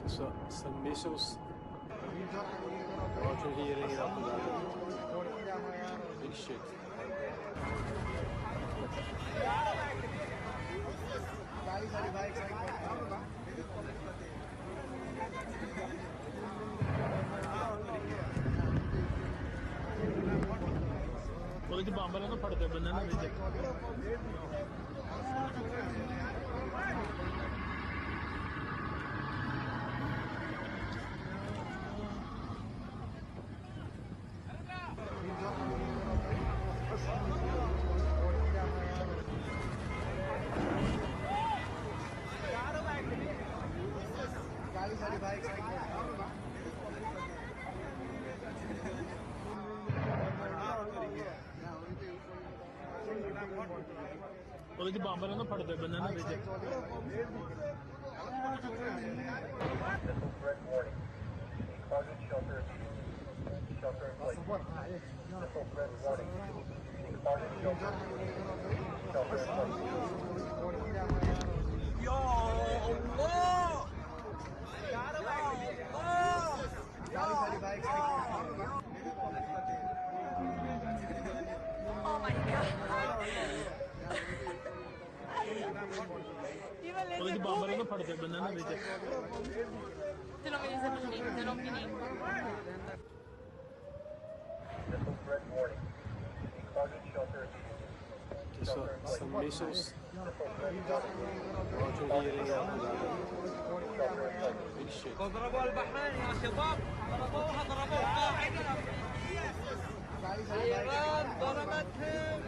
So, some missiles launching here in Abu Dhabi. Big shit. ਉਹਦੇ ਬੰਬਰਾਂ ਨੂੰ ਫੜਦੇ ਬੰਦੇ ਨੇ ਵਿੱਚ ਉਹਦੇ ਚ ਬੰਬਰਾਂ ਨੂੰ ਫੜਦੇ ਬੰਦੇ ਨੇ ਵਿੱਚ Shelter in place. Missile threat warning. Target shelter. Shelter in place. Ya Allah! Ya Allah! Oh my God! ਉਹਦੇ ਚ ਬੰਬਰਾਂ ਨੂੰ ਫੜਦੇ ਬੰਦੇ ਨੇ ਵਿੱਚ Missile threat warning. Target shelter. So, some missiles Missile threat warning. launching here in Abu Dhabi. Shelter in place. Big shit. اضربوا البحرين يا شباب ضربوها ضربوا القاعدة إيران ضربتهم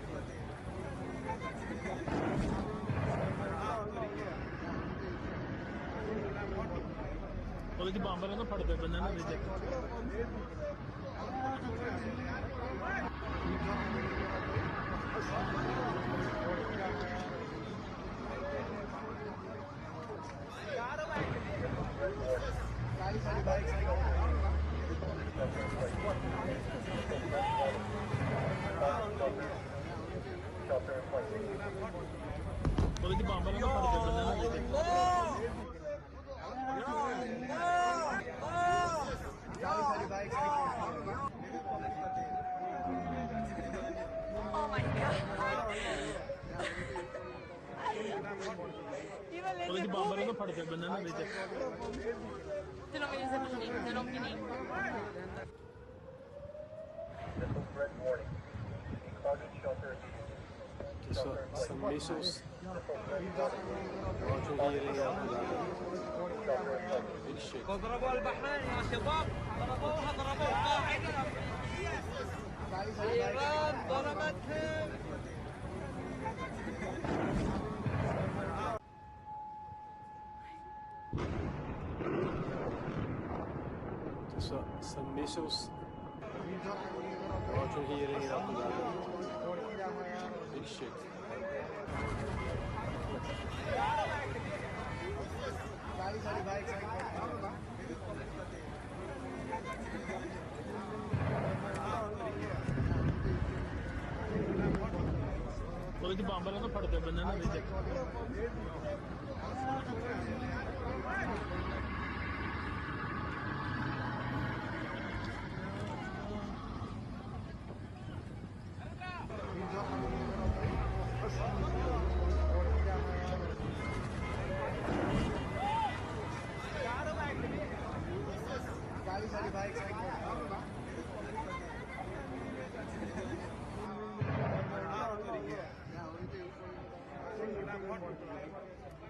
ਉਹਦੇ ਚ ਬੰਬਰਾਂ ਨੂੰ ਫੜਦੇ ਬੰਦੇ ਨੇ ਵਿੱਚ Shelter in place. ਉਹਦੇ ਚ ਬੰਬਰਾਂ ਨੂੰ ਫੜਦੇ ਬੰਦੇ ਨੇ ਵਿੱਚ Oh my God! ਉਹਦੇ ਚ ਬੰਬਰਾਂ ਨੂੰ ਫੜਦੇ ਬੰਦੇ ਨੇ ਵਿੱਚ Missile threat warning. Target shelter. So, some missiles Missile threat warning. launching here in Abu Dhabi. Shelter in place. Big shit. اضربوا البحرين يا شباب ضربوها ضربوا القاعدة إيران ضربتهم So, some missiles launching here in Abu Dhabi. Big shit. ਉਹਦੇ ਚ ਬੰਬਰਾਂ ਨੂੰ ਫੜਦੇ ਬੰਦੇ ਨੇ ਵਿੱਚ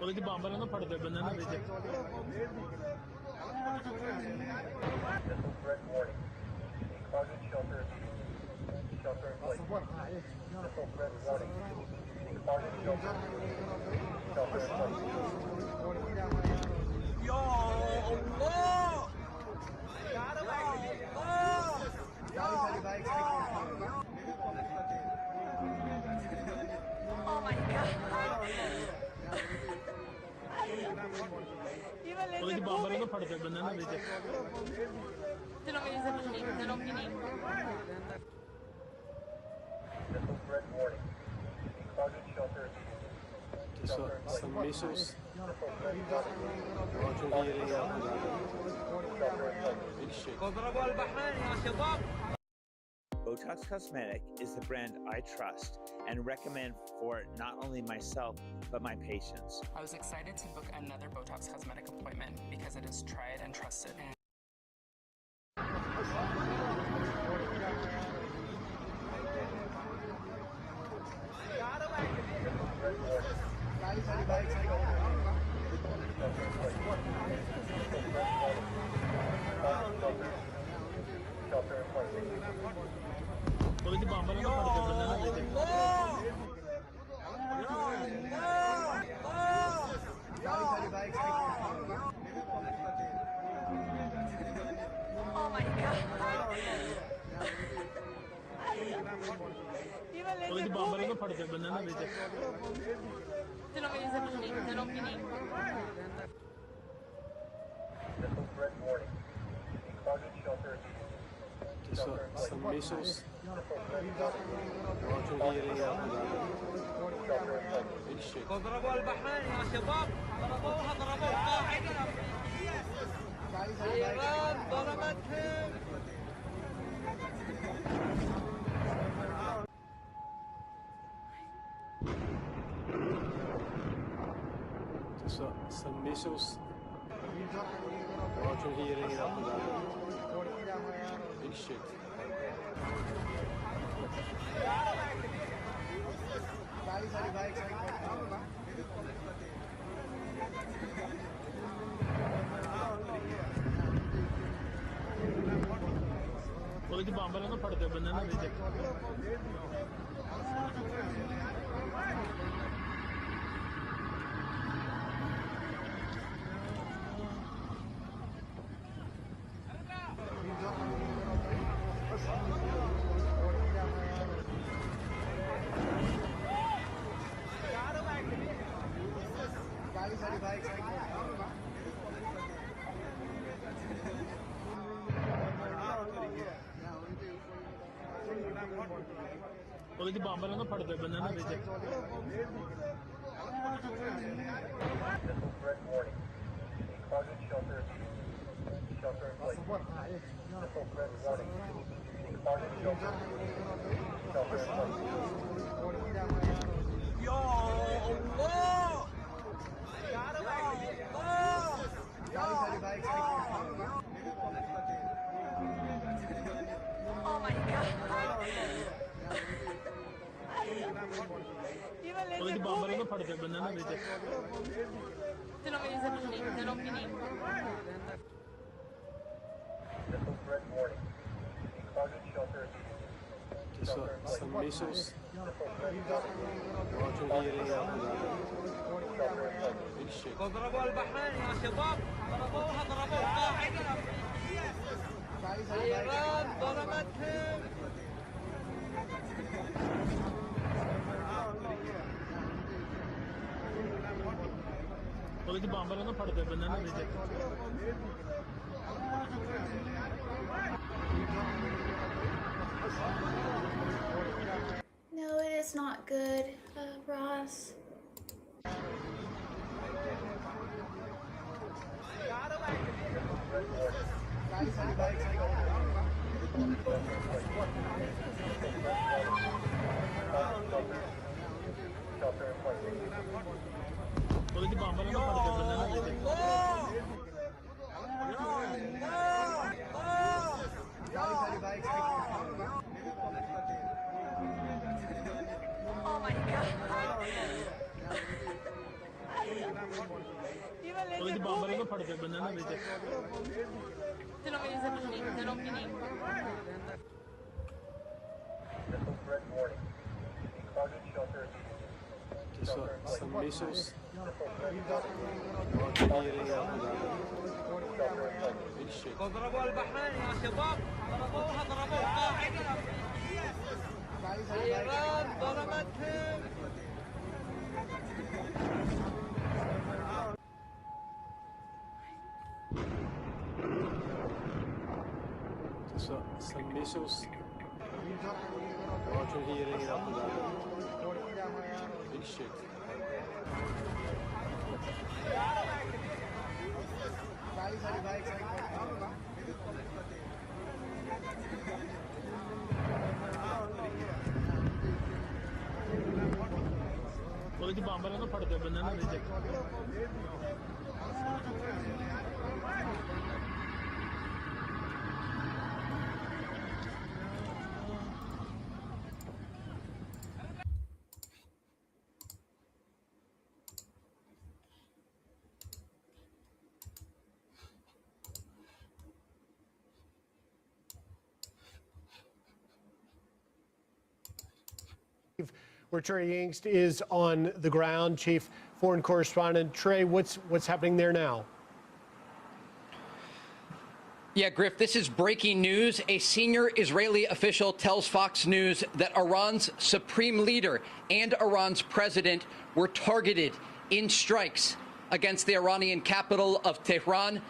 ਉਹਦੇ ਚ ਬੰਬਰਾਂ ਨੂੰ ਫੜਦੇ ਬੰਦੇ ਨੇ ਵਿੱਚ Missile threat warning. Target shelter. Shelter in place. Missile threat warning. Target shelter. Shelter in place. Ya Allah! Ya Allah! Oh my God! ਉਹਦੇ ਚ ਬੰਬਰਾਂ ਨੂੰ ਫੜਦੇ ਬੰਦੇ ਨੇ ਵਿੱਚ Missile threat warning. Target shelter. So, some missiles. Roger hearing after that. Big shit. اضربوا البحرين يا شباب. Botox Cosmetic is the brand I trust and recommend for not only myself, but my patients. I was excited to book another Botox Cosmetic appointment because it is tried and trusted. Polisi bombalarına patladı benden dedi. Oh my god. Polisi bombalarına patladı benden dedi. Ty no mnie zabili, ty no mnie. Missile threat warning. Target shelter Some missiles. Roger hearing after that. Big shit. اضربوا البحرين يا شباب. ضربوها قاعدة. إيران ضربتهم. Some missiles. Roger hearing after that. Big shit. Polisi bombalarına patladı benden dedi. Polisi bombalarına patladı benden dedi. Missile threat warning. Target shelter in place. Missile threat warning. Target shelter in place. يا الله. يا الله. Oh my god. Polisi bombalarına patladı benden dedi. Ty no mnie zabili, ty no mnie. Missile threat warning. Target shelter Some missiles. Roger hearing after that. Big shit. اضربوا البحرين يا شباب. ضربوها قاعدة. إيران ضربتهم. Polisi bombalarına patladı benden dedi. No, it is not good, Ross. Shelter in place. Polisi bombalarına patladı benden dedi. Oh my god. Polisi bombalarına patladı benden dedi. Ty no mnie zabili, ty no mnie. Missile threat warning. Target shelter Some missiles. Roger hearing after that. Big shit. اضربوا البحرين يا شباب. ضربوها قاعدة. إيران ضربتهم. Some missiles. Roger hearing after that. Big shit. ਉਹਦੇ ਚ bomb ਵਾਲੇ ਨੂੰ ਫੜਦੇ ਬੰਦੇ ਨੂੰ ਵਿੱਚ Where Trey Yingst is on the ground, Chief Foreign Correspondent. Trey, what's happening there now? Yeah, Griff, this is breaking news. A senior Israeli official tells Fox News that Iran's supreme leader and Iran's president were targeted in strikes against the Iranian capital of Tehran.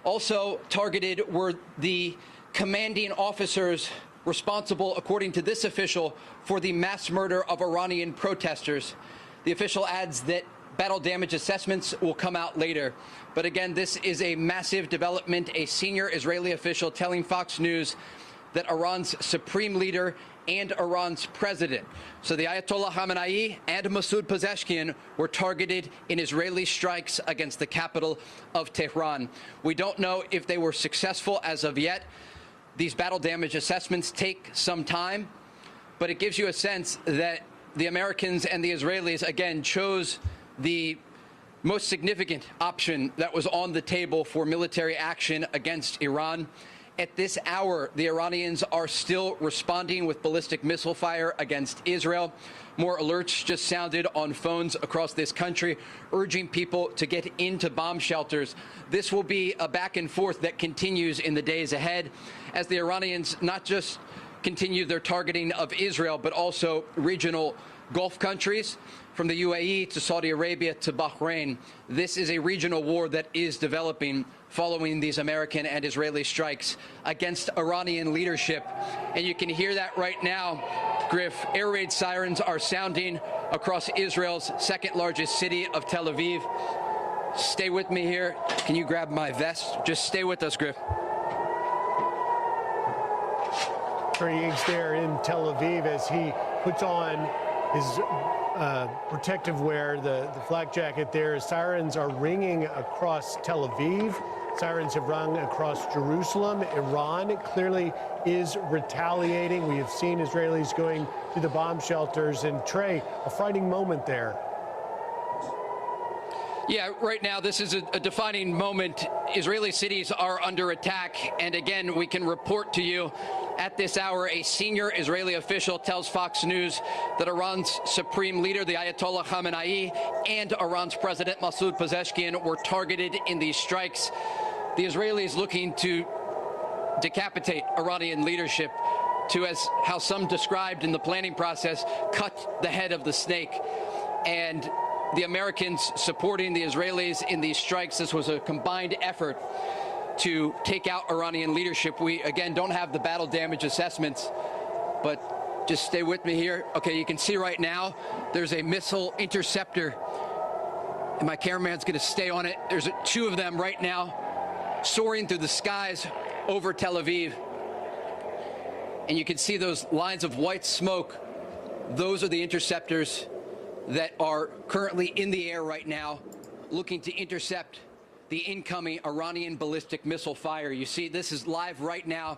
Also targeted were the commanding officers responsible, according to this official, for the mass murder of Iranian protesters. The official adds that battle damage assessments will come out later. But again, this is a massive development. A senior Israeli official telling Fox News that Iran's supreme leader and Iran's president, so the Ayatollah Khamenei and Masoud Pezeshkian, were targeted in Israeli strikes against the capital of Tehran. We don't know if they were successful as of yet. These battle damage assessments take some time, but it gives you a sense that the Americans and the Israelis, again, chose the most significant option that was on the table for military action against Iran. At this hour, the Iranians are still responding with ballistic missile fire against Israel. More alerts just sounded on phones across this country, urging people to get into bomb shelters. This will be a back and forth that continues in the days ahead as the Iranians not just continue their targeting of Israel, but also regional Gulf countries, from the UAE to Saudi Arabia to Bahrain. This is a regional war that is developing following these American and Israeli strikes against Iranian leadership. And you can hear that right now, Griff. Air raid sirens are sounding across Israel's second largest city of Tel Aviv. Stay with me here. Can you grab my vest? Just stay with us, Griff. Trey Yingst there in Tel Aviv as he puts on his protective wear, the flak jacket there. Sirens are ringing across Tel Aviv. Sirens have rung across Jerusalem. Iran clearly is retaliating. We have seen Israelis going to the bomb shelters. And Trey, a frightening moment there. Yeah, right now, this is a defining moment. Israeli cities are under attack. And again, we can report to you at this hour, a senior Israeli official tells Fox News that Iran's supreme leader, the Ayatollah Khamenei, and Iran's president, Masoud Pezeshkian, were targeted in these strikes. The Israelis looking to decapitate Iranian leadership, to, as how some described in the planning process, cut the head of the snake. And the Americans supporting the Israelis in these strikes. This was a combined effort to take out Iranian leadership. We, again, don't have the battle damage assessments, but just stay with me here. Okay, you can see right now there's a missile interceptor, and my cameraman's going to stay on it. There's two of them right now soaring through the skies over Tel Aviv. And you can see those lines of white smoke. Those are the interceptors that are currently in the air right now, looking to intercept the incoming Iranian ballistic missile fire. You see, this is live right now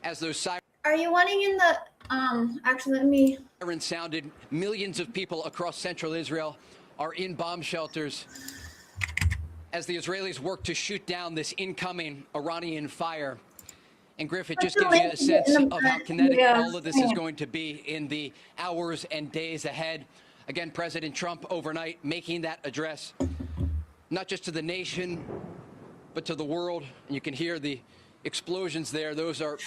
as those sirens. Are you wanting in the, actually, let me. Sirens sounded. Millions of people across central Israel are in bomb shelters as the Israelis work to shoot down this incoming Iranian fire. And Griff, it just gives you a sense of how kinetic all of this is going to be in the hours and days ahead. Again, President Trump overnight making that address, not just to the nation, but to the world. And you can hear the explosions there. Those are...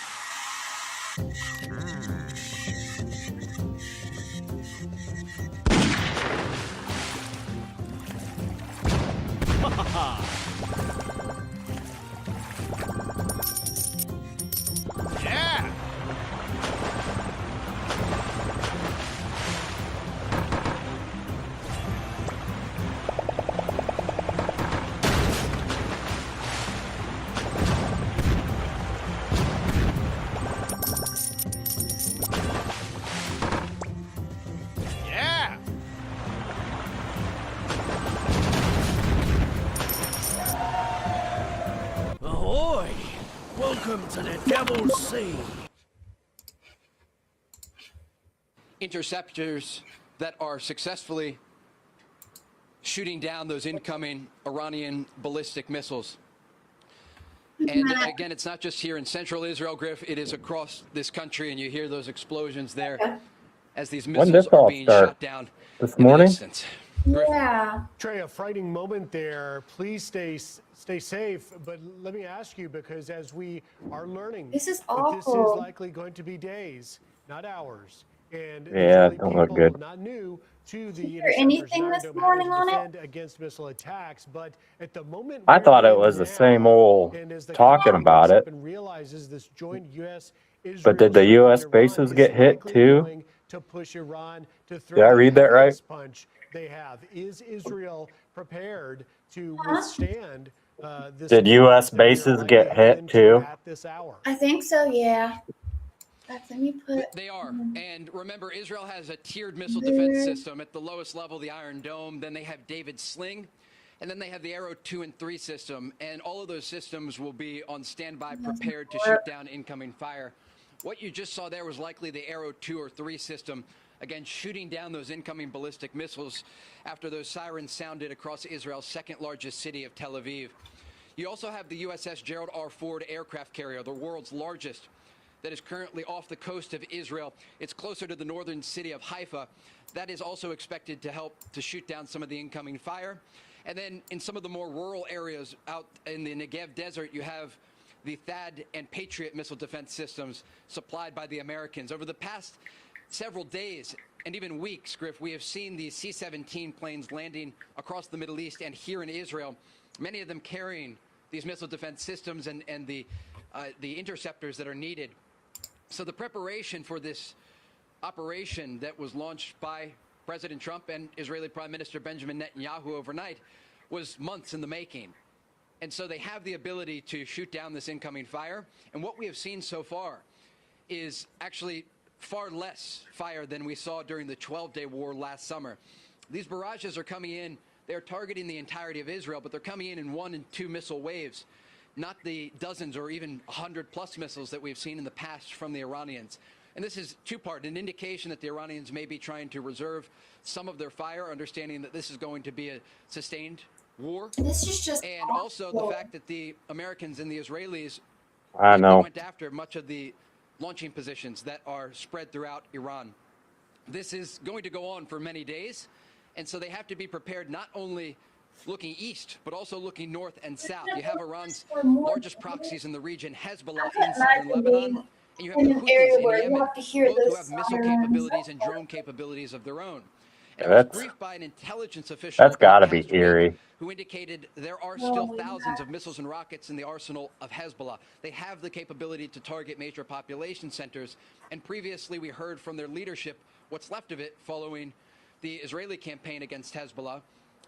Yeah! Welcome to the Devil's Sea. Interceptors that are successfully shooting down those incoming Iranian ballistic missiles. And again, it's not just here in central Israel, Griff. It is across this country, and you hear those explosions there as these missiles are being shot down this in morning? the distance. Yeah. Trey, a frightening moment there. Please stay safe. But let me ask you, because as we are learning, This is that this is awful. likely going to be days, not hours. And Yeah, these don't look people good. not new to the Is there interceptors anything and this Iron Dome, morning having to on it? defend against missile attacks. But at the moment, I we're thought it in was the now, same old and as the talking country about wakes it. up and realizes this joint U.S.-Israel But did the strike on U.S. Iran bases is get hit likely too? going to push Iran to Did throw I the read that right? heaviest punch they have. Is Israel prepared to withstand this Did chaos U.S. that we are bases likely get headed hit into too? at this hour? I think so, yeah. Let me put. They are. And remember, Israel has a tiered missile defense system. At the lowest level, the Iron Dome. Then they have David Sling. And then they have the Arrow 2 and 3 system. And all of those systems will be on standby, prepared to shoot down incoming fire. What you just saw there was likely the Arrow 2 or 3 system, again, shooting down those incoming ballistic missiles after those sirens sounded across Israel's second largest city of Tel Aviv. You also have the USS Gerald R. Ford aircraft carrier, the world's largest, that is currently off the coast of Israel. It's closer to the northern city of Haifa. That is also expected to help to shoot down some of the incoming fire. And then in some of the more rural areas out in the Negev desert, you have the THAAD and Patriot missile defense systems supplied by the Americans. Over the past several days and even weeks, Griff, we have seen these C-17 planes landing across the Middle East and here in Israel, many of them carrying these missile defense systems and the interceptors that are needed. So the preparation for this operation that was launched by President Trump and Israeli Prime Minister Benjamin Netanyahu overnight was months in the making. And so they have the ability to shoot down this incoming fire. And what we have seen so far is actually far less fire than we saw during the 12-day war last summer. These barrages are coming in. They're targeting the entirety of Israel, but they're coming in 1 and 2 missile waves, not the dozens or even 100-plus missiles that we've seen in the past from the Iranians. And this is two-part, an indication that the Iranians may be trying to reserve some of their fire, understanding that this is going to be a sustained war. This is just and also the fact that the Americans and the Israelis went after much of the launching positions that are spread throughout Iran. This is going to go on for many days, and so they have to be prepared not only looking east, but also looking north and south. You have Iran's largest proxies in the region, Hezbollah in southern Lebanon, and you have the Houthis in Yemen, both who have missile capabilities and drone capabilities of their own. And I was briefed by an intelligence official That's got to be eerie. who indicated there are still thousands of missiles and rockets in the arsenal of Hezbollah. They have the capability to target major population centers, and previously we heard from their leadership, what's left of it following the Israeli campaign against Hezbollah,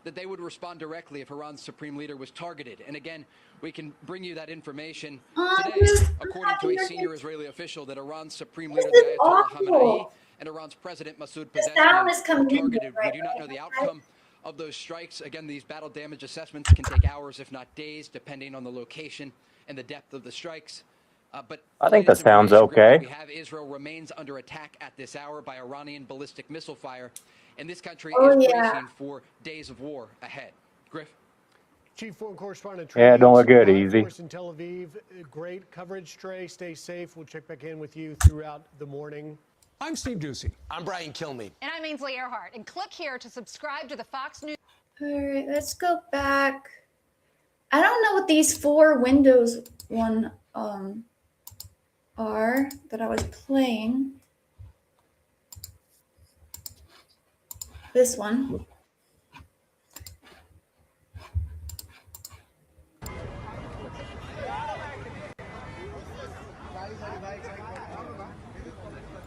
that they would respond directly if Iran's supreme leader was targeted. And again, we can bring you that information today, according to a senior Israeli official, that Iran's supreme leader, the Ayatollah Khamenei, and Iran's president, Masoud Pezeshkian, were targeted. We do not know the outcome of those strikes. Again, these battle damage assessments can take hours, if not days, depending on the location and the depth of the strikes. But I think that sounds okay. We have Israel remains under attack at this hour by Iranian ballistic missile fire, and this country is bracing for days of war ahead. Griff? Chief Foreign Correspondent Trey. Yeah, don't look good, easy. In Tel Aviv, great coverage, Trey. Stay safe. We'll check back in with you throughout the morning. I'm Steve Ducey. I'm Brian Kilmeade. And I'm Ainsley Earhart. And click here to subscribe to the Fox News. All right, let's go back. I don't know what these 4 Windows are that I was playing. This one.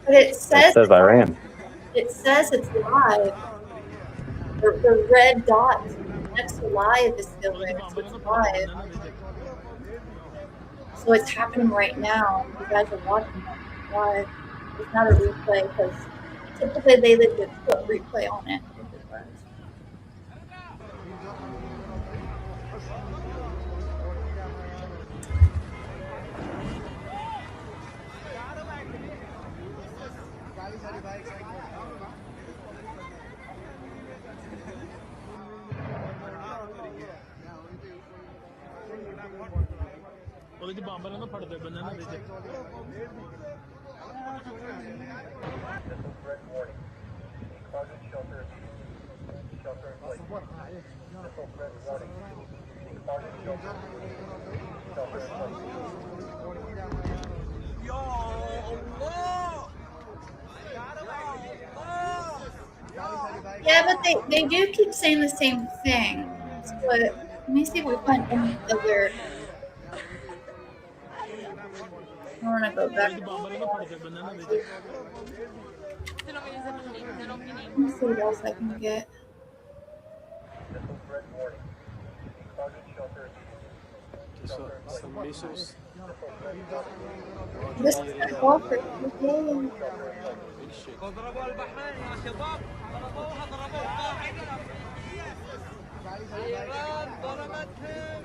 But it says Iran. It says it's live. The red dot next to live is still there. So it's live. So it's happening right now. You guys are watching it live. It's not a replay because typically they would put replay on it if it was. ਉਹਦੇ ਚ bomb ਨਾ ਫੜਦੇ ਬੰਦੇ ਨੇ ਵਿੱਚ Missile threat warning. Closet shelter in place. Missile threat warning. Closet shelter in place. Ya Allah! Yeah, but they do keep saying the same thing. But let me see if we find any other. I want to go back. ਉਹਦੇ ਚ bomb ਨਾ ਫੜਦੇ ਬੰਦੇ ਨੇ ਵਿੱਚ Se non mi dice finito, se non finito. Let me see what else I can get. Missile threat warning. Closet shelter in Some missiles. This is a offer. Okay. اضربوا البحرين يا شباب ضربوها ضربوا قاعدة إيران ضربتهم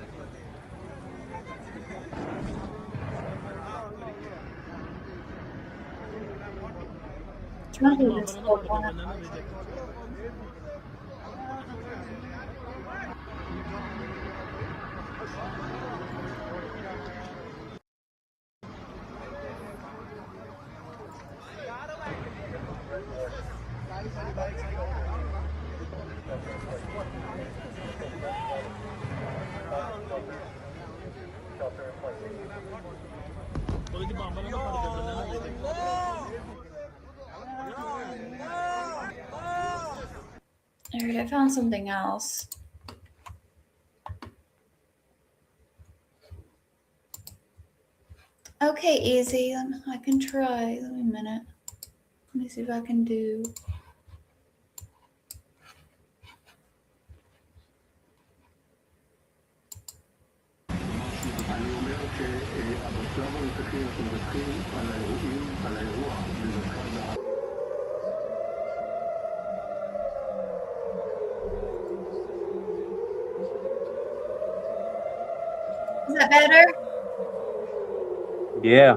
Trying to just hold on. shelter in place. ਉਹਦੇ ਚ bomb ਨਾ ਫੜਦੇ ਬੰਦੇ ਨੇ ਵਿੱਚ Alright, I found something else. Okay, easy. I can try. Let me a minute. Let me see if I can do. Is that better? Yeah.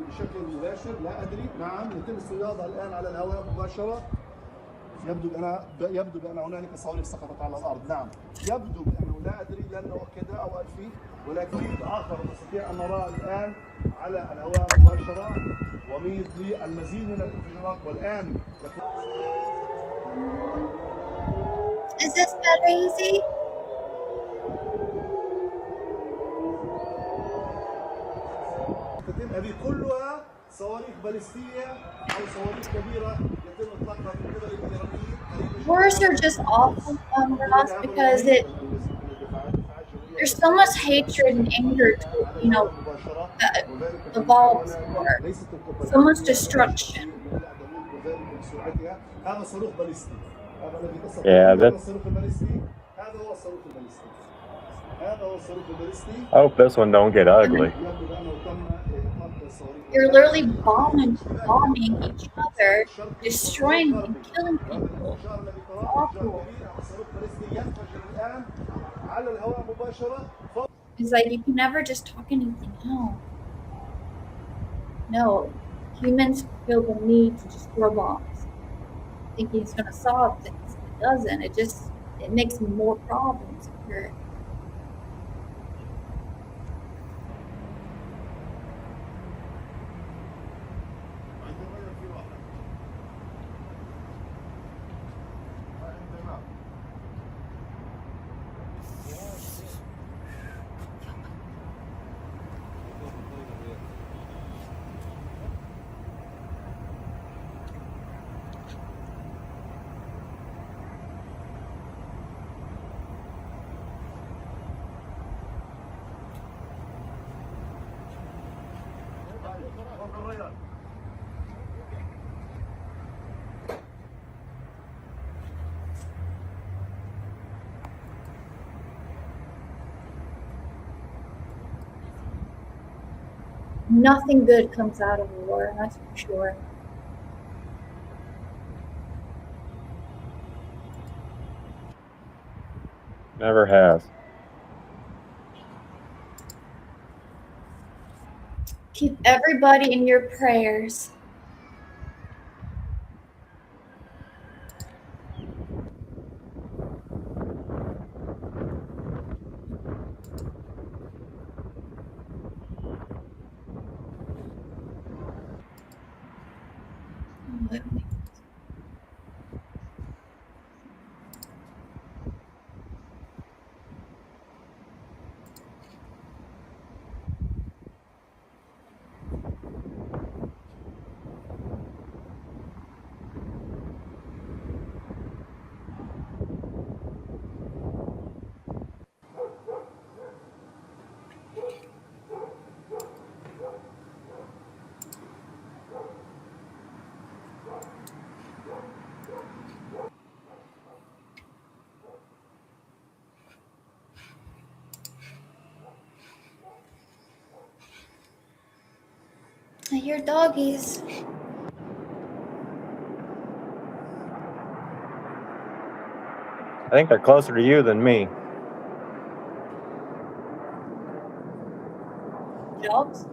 بشكل مباشر لا ادري. نعم يتم الصياده الان على الهواء مباشره. يبدو بان هنالك صواريخ سقطت على الارض. نعم يبدو بانه لا ادري لن نؤكد او انفي، ولكن اخر نستطيع ان نراه الان على الهواء مباشره وميض للمزيد من الانفجارات والان. Is this better, easy? تتم هذه كلها صواريخ باليستيه او صواريخ كبيره يتم اطلاقها من قبل الايرانيين. Wars are just awful, Ross, because there's so much hatred and anger to, evolves war. So much destruction. هذا صاروخ باليستي. هذا الذي تصل. Yeah, هذا الصاروخ الباليستي. هذا هو الصاروخ الباليستي. هذا هو الصاروخ الباليستي. I hope this one don't get ugly. You're literally bombing each other, destroying and killing people. Awful. It's like you can never just talk anything out. No, humans feel the need to just throw bombs, thinking it's going to solve things. It doesn't. It makes more problems. Nothing good comes out of war, that's for sure. Never has. Keep everybody in your prayers. I hear doggies. I think they're closer to you than me. Dogs?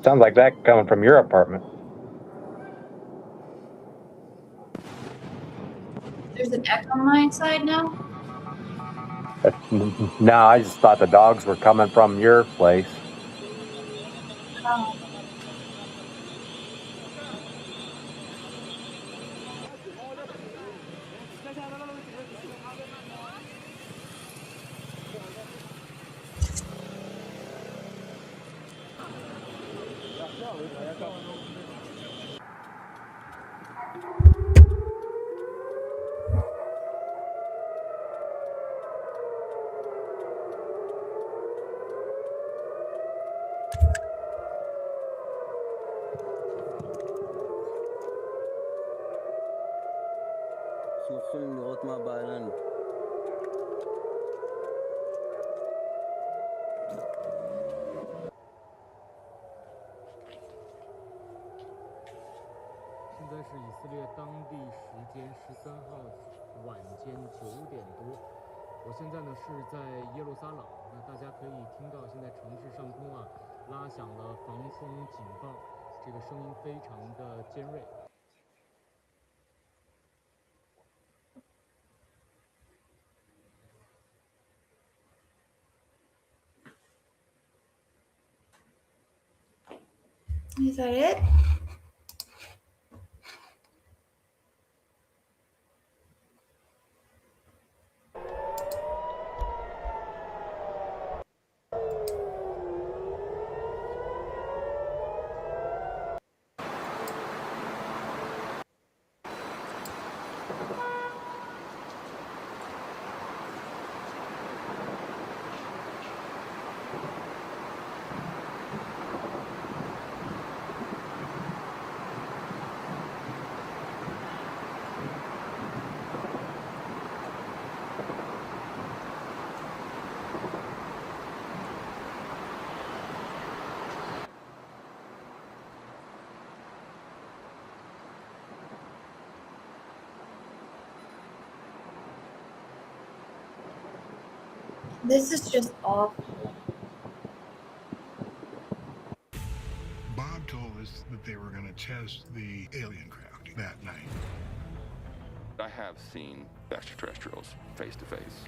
Sounds like that coming from your apartment. There's an echo on my side now? No, I just thought the dogs were coming from your place. Oh. Is that it? This is just awful. Bob told us that they were going to test the alien craft that night. I have seen extraterrestrials face to face.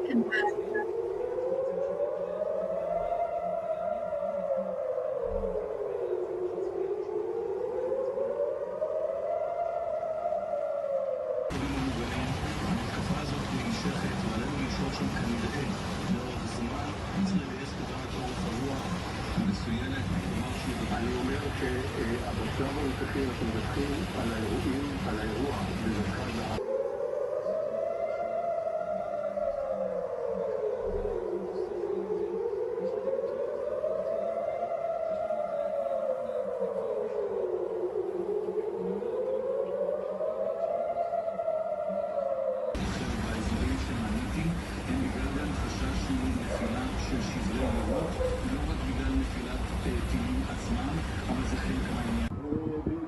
him back. אני אומר שהמצב הנוכחי אנחנו מדווחים על האירועים, על האירוע במרכז הארץ.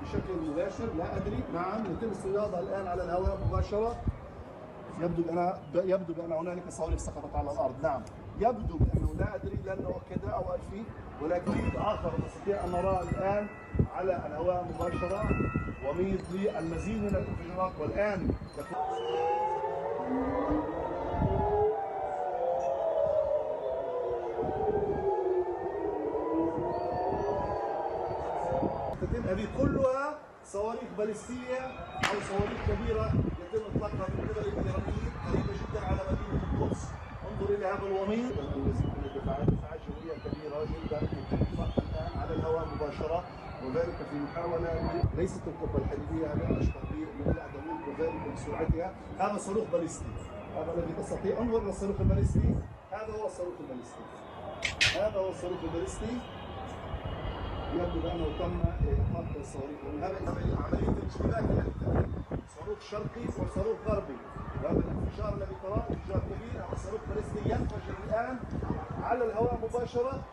بشكل مباشر لا ادري. نعم يتم الصياده الان على الهواء مباشره. يبدو بان هنالك صواريخ سقطت على الارض. نعم يبدو بانه لا ادري لن نؤكد او اكفي، ولكن اخر نستطيع ان نراه الان على الهواء مباشره وميض للمزيد من الانفجارات. والان هذه كلها صواريخ باليستيه او صواريخ كبيره يتم اطلاقها من قبل الايرانيين قريبه جدا على مدينه القدس. انظر الى هذا الوميض. دفاعات جويه كبيره جدا يتم اطلاقها الان على الهواء مباشره، وذلك في محاوله ليست القبه الحديديه، هذا اشبه بالعدويه وذلك بسرعتها. هذا صاروخ باليستي، هذا الذي تستطيع. انظر للصاروخ الباليستي، هذا هو الصاروخ الباليستي، هذا هو الصاروخ الباليستي. يبدو بانه تم اطلاق الصواريخ. هذا عمليه الاشتباك التي تتم، صاروخ شرقي وصاروخ غربي، وهذا الانفجار الذي تراه انفجار كبير. هذا الصاروخ الفلسطيني ينفجر الان على الهواء مباشره.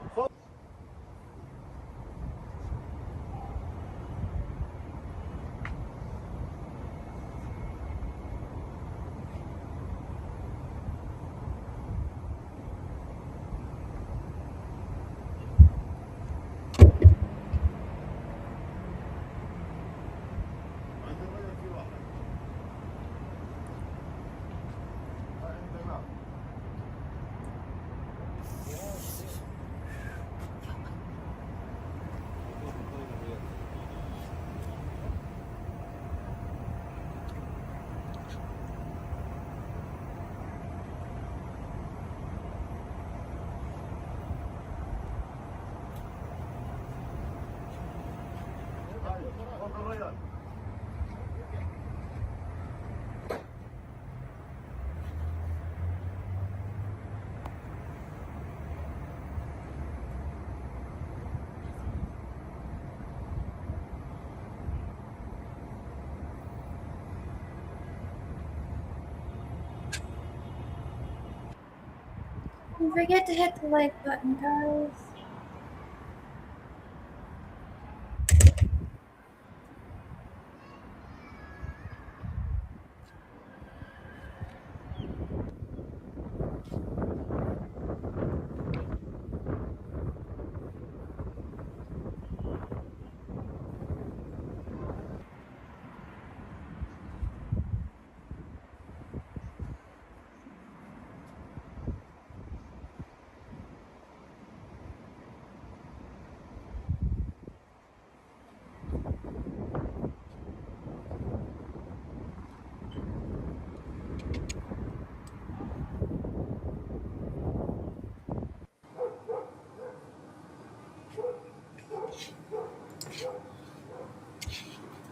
Don't forget to hit the like button, guys.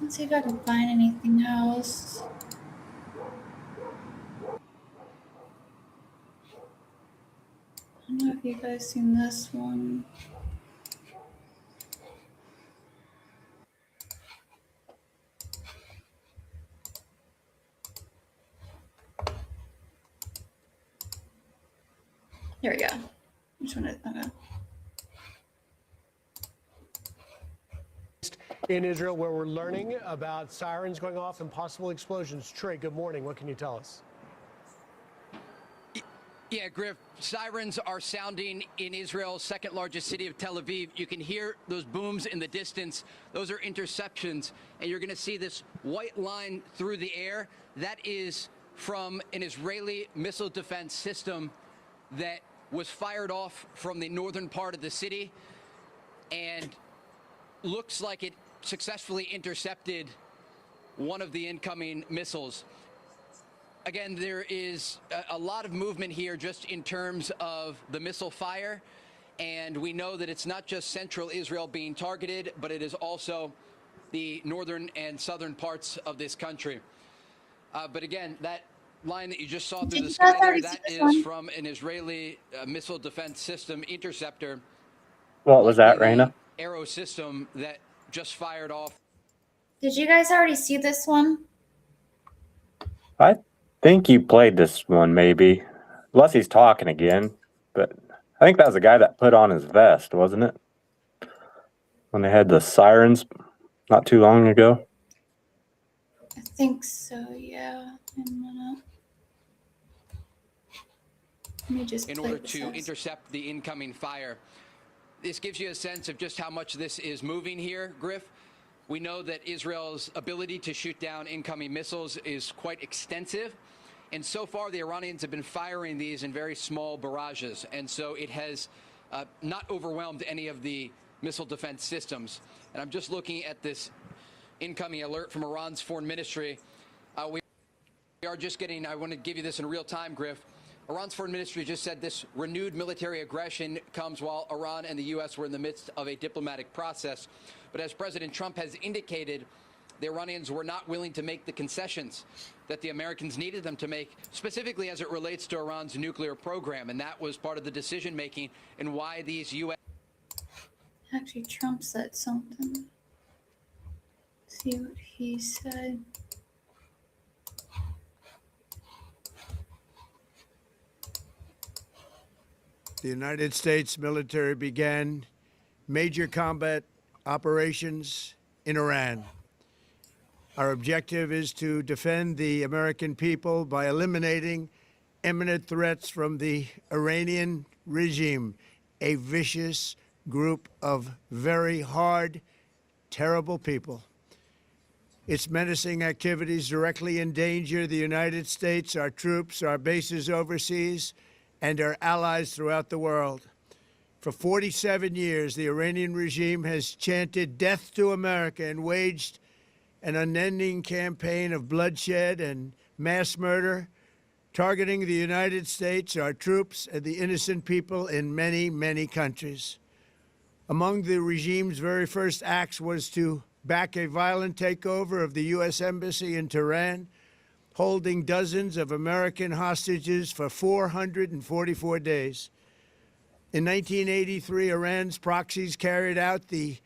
Let's see if I can find anything else. I don't know if you guys seen this one. There we go. Which one is okay. In Israel, where we're learning about sirens going off and possible explosions. Trey, good morning. What can you tell us? Yeah, Griff, sirens are sounding in Israel's second largest city of Tel Aviv. You can hear those booms in the distance. Those are interceptions. And you're going to see this white line through the air. That is from an Israeli missile defense system that was fired off from the northern part of the city and looks like it successfully intercepted one of the incoming missiles. Again, there is a lot of movement here just in terms of the missile fire, and we know that it's not just central Israel being targeted, but it is also the northern and southern parts of this country. But again, that line that you just saw through the sky there, that is from an Israeli missile defense system interceptor. What was that, Raina? Arrow system that just fired off. Did you guys already see this one? I think you played this one, maybe. Unless he's talking again. But I think that was the guy that put on his vest, wasn't it? When they had the sirens not too long ago. I think so, yeah. Let me just in order to intercept the incoming fire. This gives you a sense of just how much this is moving here, Griff. We know that Israel's ability to shoot down incoming missiles is quite extensive. And so far, the Iranians have been firing these in very small barrages. And so it has not overwhelmed any of the missile defense systems. And I'm just looking at this incoming alert from Iran's foreign ministry. We are just getting, I want to give you this in real time, Griff. Iran's foreign ministry just said this renewed military aggression comes while Iran and the U.S. were in the midst of a diplomatic process. But as President Trump has indicated, the Iranians were not willing to make the concessions that the Americans needed them to make, specifically as it relates to Iran's nuclear program. And that was part of the decision-making and why these U.S. Actually, Trump said something. Let's see what he said. The United States military began major combat operations in Iran. Our objective is to defend the American people by eliminating imminent threats from the Iranian regime, a vicious group of very hard, terrible people. Its menacing activities directly endanger the United States, our troops, our bases overseas, and our allies throughout the world. For 47 years, the Iranian regime has chanted death to America and waged an unending campaign of bloodshed and mass murder, targeting the United States, our troops, and the innocent people in many, many countries. Among the regime's very first acts was to back a violent takeover of the U.S. Embassy in Tehran, holding dozens of American hostages for 444 days. In 1983, Iran's proxies carried out the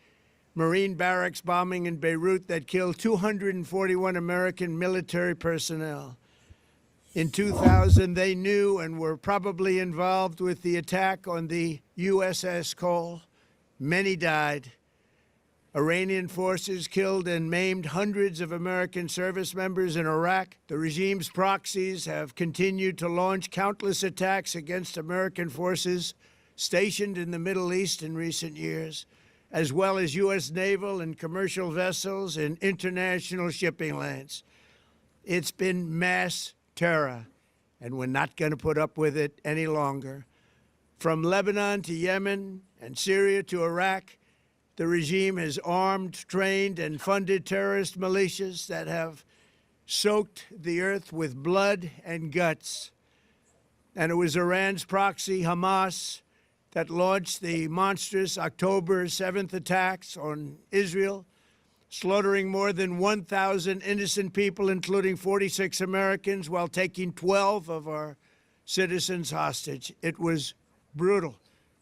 Marine barracks bombing in Beirut that killed 241 American military personnel. In 2000, they knew and were probably involved with the attack on the USS Cole. Many died. Iranian forces killed and maimed hundreds of American service members in Iraq. The regime's proxies have continued to launch countless attacks against American forces stationed in the Middle East in recent years, as well as U.S. naval and commercial vessels in international shipping lanes. It's been mass terror, and we're not going to put up with it any longer. From Lebanon to Yemen and Syria to Iraq, the regime has armed, trained, and funded terrorist militias that have soaked the earth with blood and guts. And it was Iran's proxy, Hamas, that launched the monstrous October 7th attacks on Israel, slaughtering more than 1,000 innocent people, including 46 Americans, while taking 12 of our citizens hostage. It was brutal.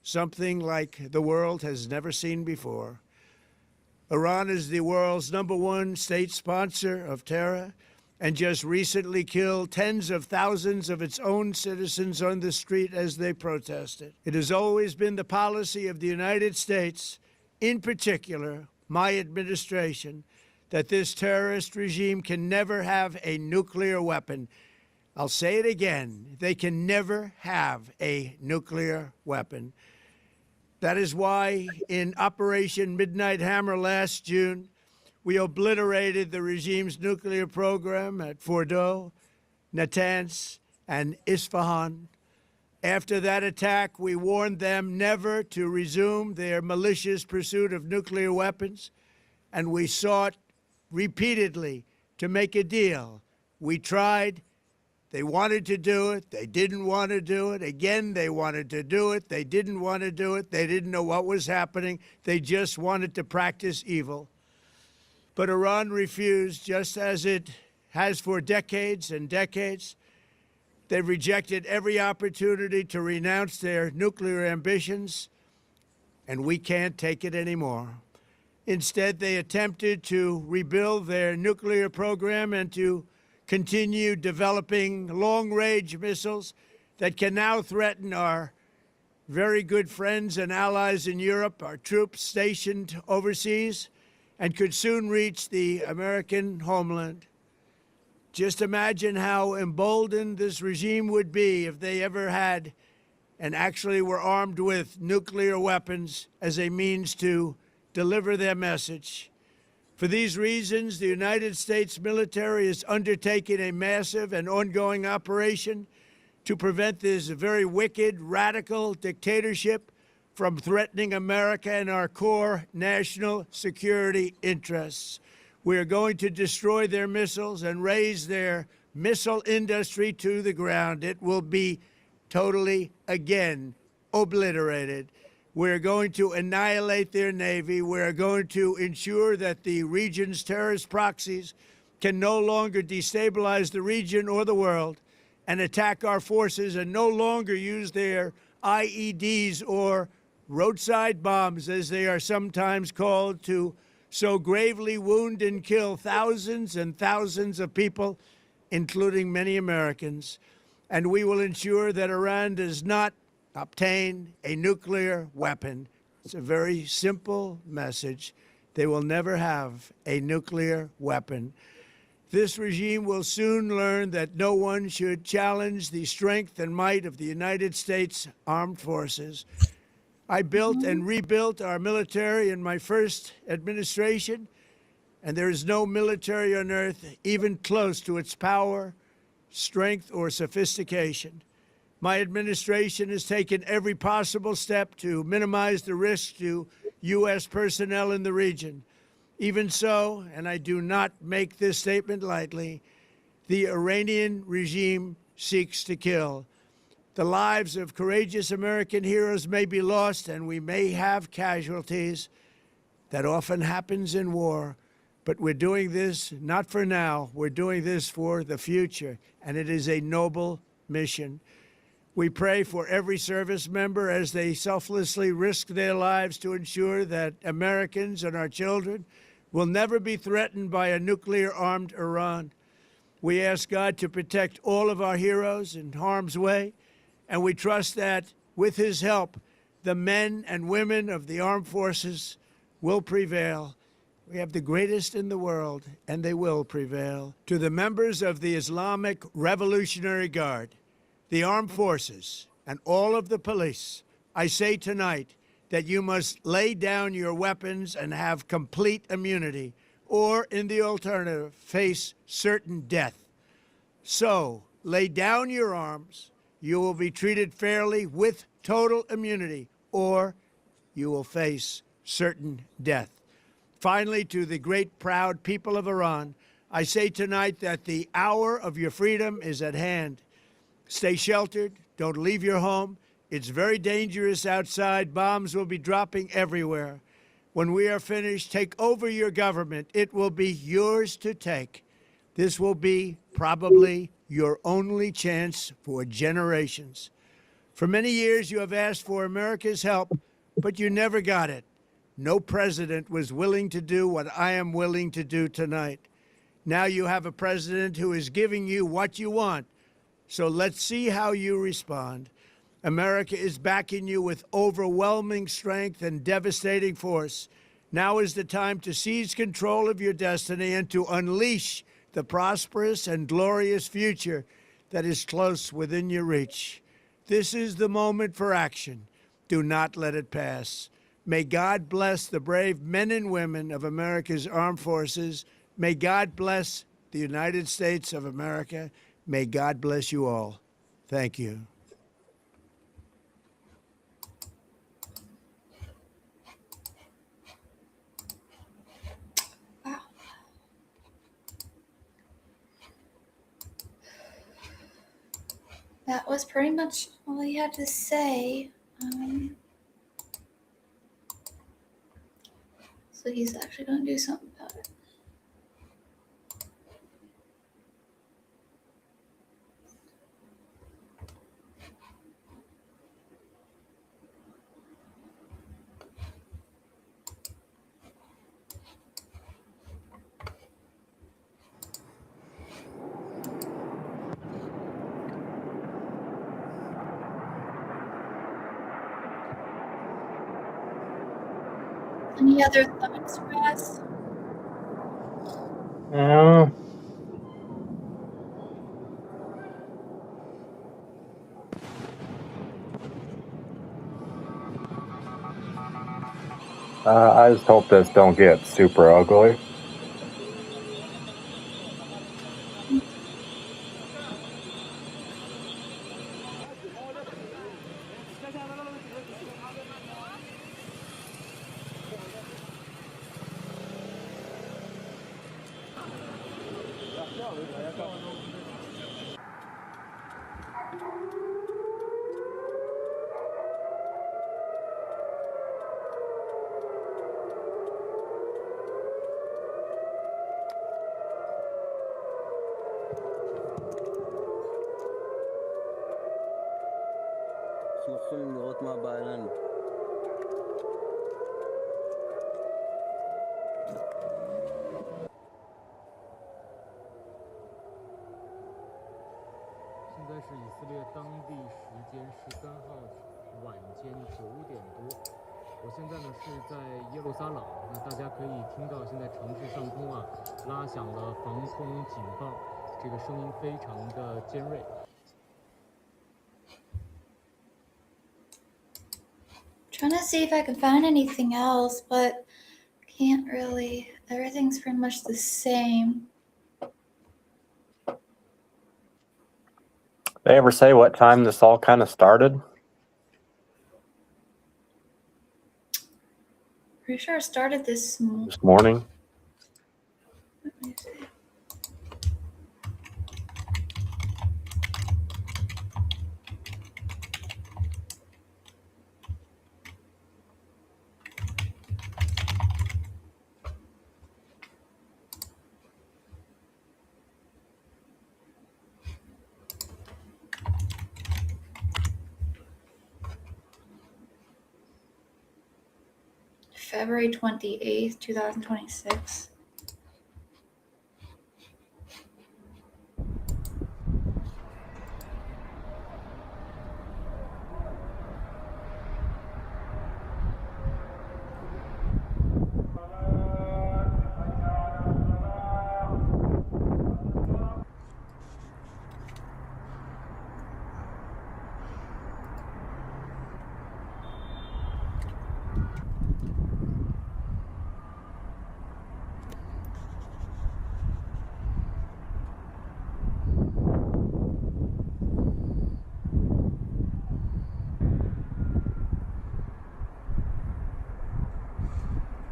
Something like the world has never seen before. Iran is the world's #1 state sponsor of terror and just recently killed tens of thousands of its own citizens on the street as they protested. It has always been the policy of the United States, in particular my administration, that this terrorist regime can never have a nuclear weapon. I'll say it again, they can never have a nuclear weapon. That is why in Operation Midnight Hammer last June, we obliterated the regime's nuclear program at Fordow, Natanz, and Isfahan. After that attack, we warned them never to resume their malicious pursuit of nuclear weapons, and we sought repeatedly to make a deal. We tried. They wanted to do it. They didn't want to do it. Again, they wanted to do it. They didn't want to do it. They didn't know what was happening. They just wanted to practice evil. But Iran refused, just as it has for decades and decades. They've rejected every opportunity to renounce their nuclear ambitions, and we can't take it anymore. Instead, they attempted to rebuild their nuclear program and to continue developing long-range missiles that can now threaten our very good friends and allies in Europe, our troops stationed overseas, and could soon reach the American homeland. Just imagine how emboldened this regime would be if they ever had and actually were armed with nuclear weapons as a means to deliver their message. For these reasons, the United States military is undertaking a massive and ongoing operation to prevent this very wicked, radical dictatorship from threatening America and our core national security interests. We are going to destroy their missiles and raise their missile industry to the ground. It will be totally, again, obliterated. We're going to annihilate their Navy. We're going to ensure that the region's terrorist proxies can no longer destabilize the region or the world and attack our forces and no longer use their IEDs or roadside bombs, as they are sometimes called, to so gravely wound and kill thousands and thousands of people, including many Americans. And we will ensure that Iran does not obtain a nuclear weapon. It's a very simple message. They will never have a nuclear weapon. This regime will soon learn that no one should challenge the strength and might of the United States Armed Forces. I built and rebuilt our military in my first administration, and there is no military on earth even close to its power, strength, or sophistication. My administration has taken every possible step to minimize the risk to U.S. personnel in the region. Even so, and I do not make this statement lightly, the Iranian regime seeks to kill. The lives of courageous American heroes may be lost, and we may have casualties. That often happens in war. But we're doing this not for now. We're doing this for the future, and it is a noble mission. We pray for every service member as they selflessly risk their lives to ensure that Americans and our children will never be threatened by a nuclear-armed Iran. We ask God to protect all of our heroes in harm's way, and we trust that, with his help, the men and women of the armed forces will prevail. We have the greatest in the world, and they will prevail. To the members of the Islamic Revolutionary Guard, the armed forces, and all of the police, I say tonight that you must lay down your weapons and have complete immunity, or, in the alternative, face certain death. So, lay down your arms. You will be treated fairly with total immunity, or you will face certain death. Finally, to the great, proud people of Iran, I say tonight that the hour of your freedom is at hand. Stay sheltered. Don't leave your home. It's very dangerous outside. Bombs will be dropping everywhere. When we are finished, take over your government. It will be yours to take. This will be probably your only chance for generations. For many years, you have asked for America's help, but you never got it. No president was willing to do what I am willing to do tonight. Now you have a president who is giving you what you want. So let's see how you respond. America is backing you with overwhelming strength and devastating force. Now is the time to seize control of your destiny and to unleash the prosperous and glorious future that is close within your reach. This is the moment for action. Do not let it pass. May God bless the brave men and women of America's armed forces. May God bless the United States of America. May God bless you all. Thank you. Wow. That was pretty much all he had to say. So he's actually going to do something about it. Any other thoughts, Russ? No. I just hope this don't get super ugly. לראות מה בא אלינו.现在是以色列当地时间13号晚间9点多。我现在呢是在耶路撒冷，那大家可以听到现在城市上空啊拉响了防空警报，这个声音非常的尖锐。Trying to see if I can find anything else, but can't really. Everything's pretty much the same. They ever say what time this all kind of started? Pretty sure it started this morning. Let me see. February 28th, 2026.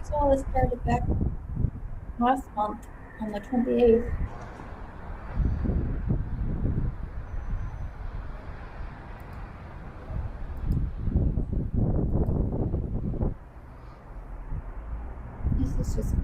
So this started back last month on the 28th. This is just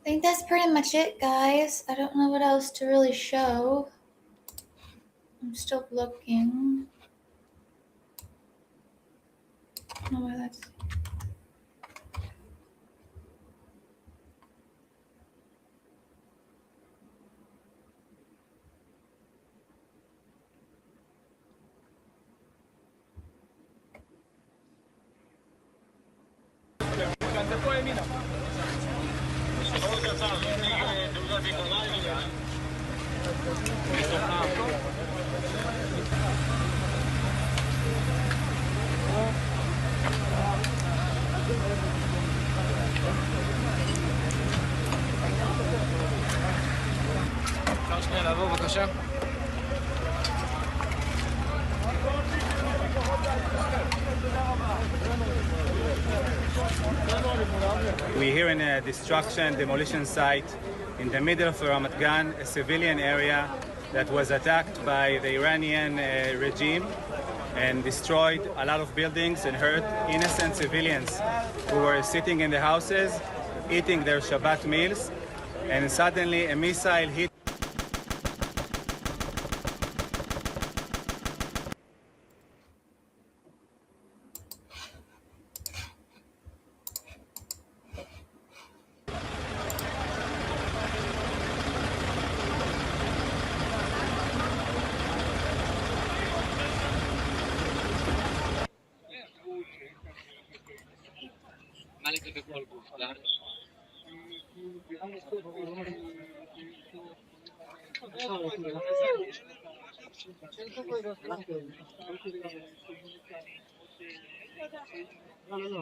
I think that's pretty much it, guys. I don't know what else to really show. I'm still looking. No, that's. We're here in a destruction demolition site in the middle of Ramat Gan, a civilian area that was attacked by the Iranian regime and destroyed a lot of buildings and hurt innocent civilians who were sitting in the houses, eating their Shabbat meals, and suddenly a missile hit.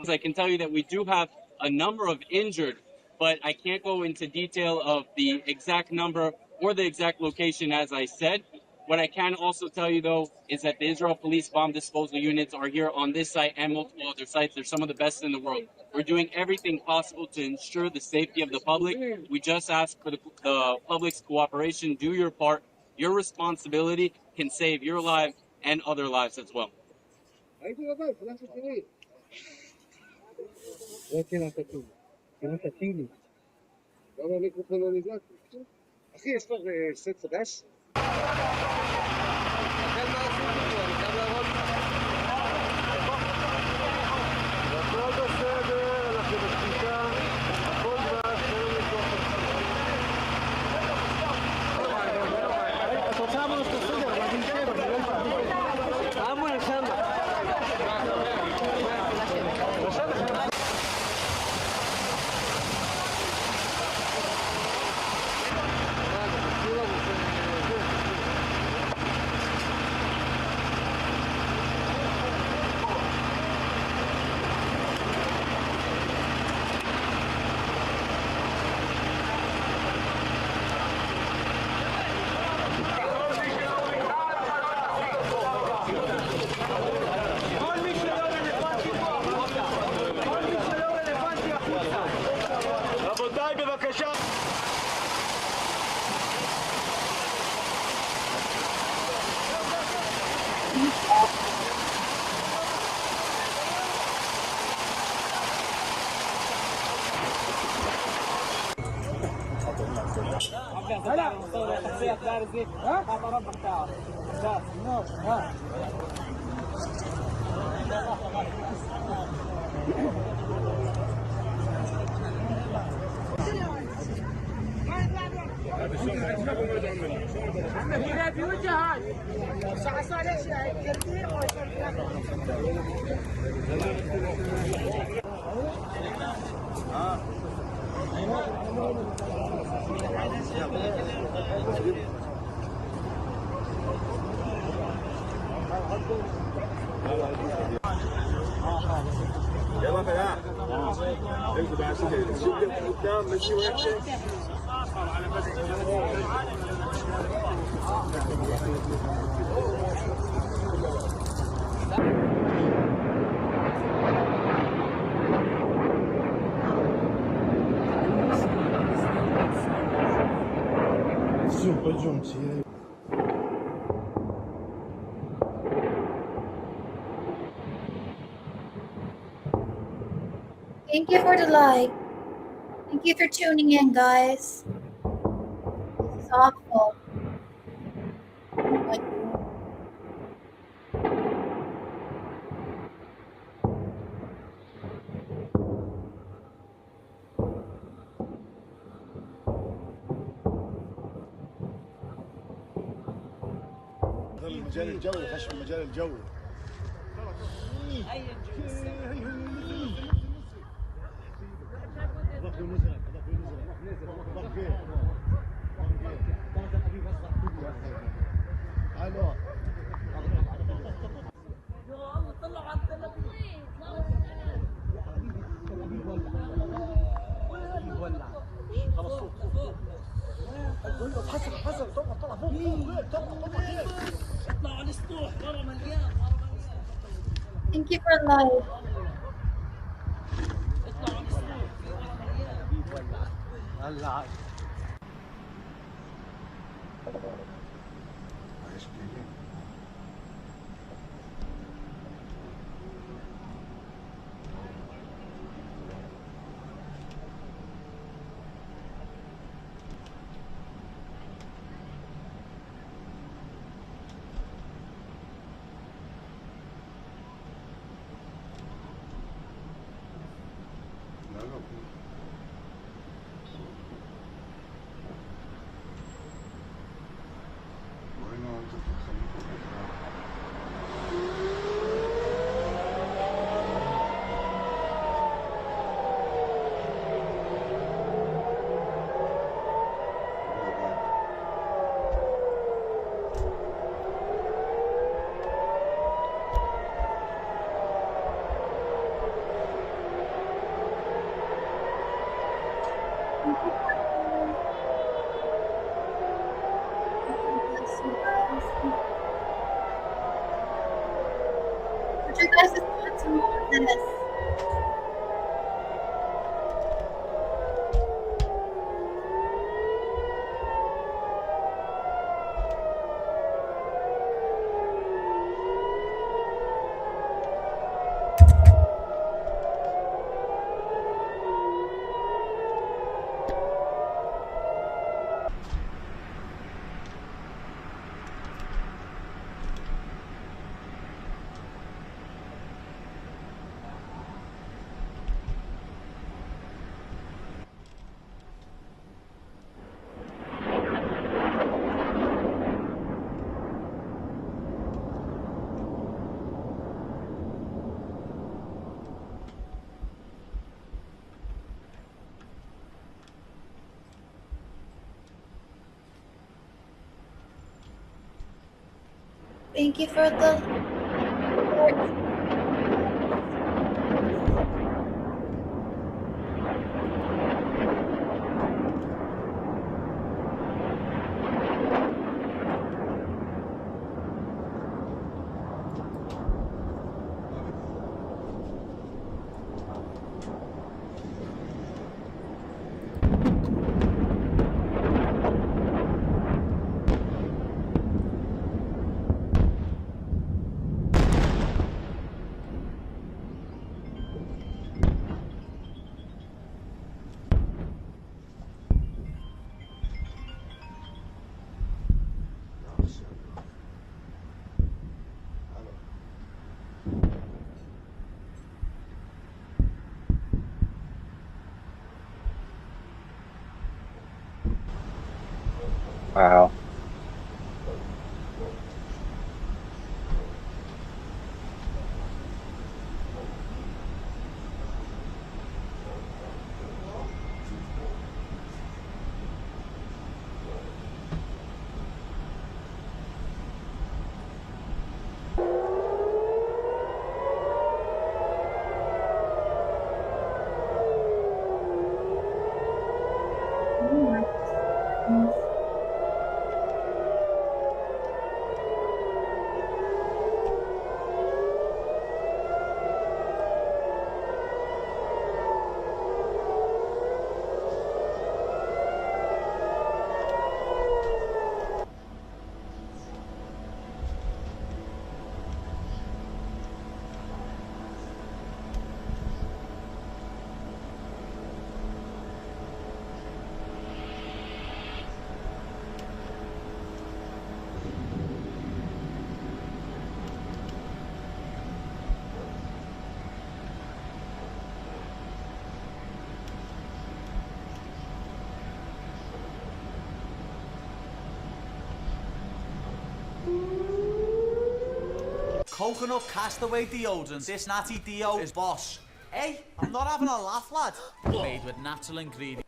I can tell you that we do have a number of injured, but I can't go into detail of the exact number or the exact location, as I said. What I can also tell you, though, is that the Israel Police Bomb Disposal Units are here on this site and multiple other sites. They're some of the best in the world. We're doing everything possible to ensure the safety of the public. We just ask for the public's cooperation. Do your part. Your responsibility can save your life and other lives as well. Thank you for the like. Thank you for tuning in, guys. This is awful. Like, المجال الجوي خش في المجال الجوي. حسن طلع فوق اطلع على السطوح ورا مليان. Thank you for life. اطلع على السطوح ورا مليان. What you guys' thoughts on all of this? Thank you for the Wow. Coconut castaway deodorant. This natty deo is boss. Hey, I'm not having a laugh, lad. Made with natural ingredients.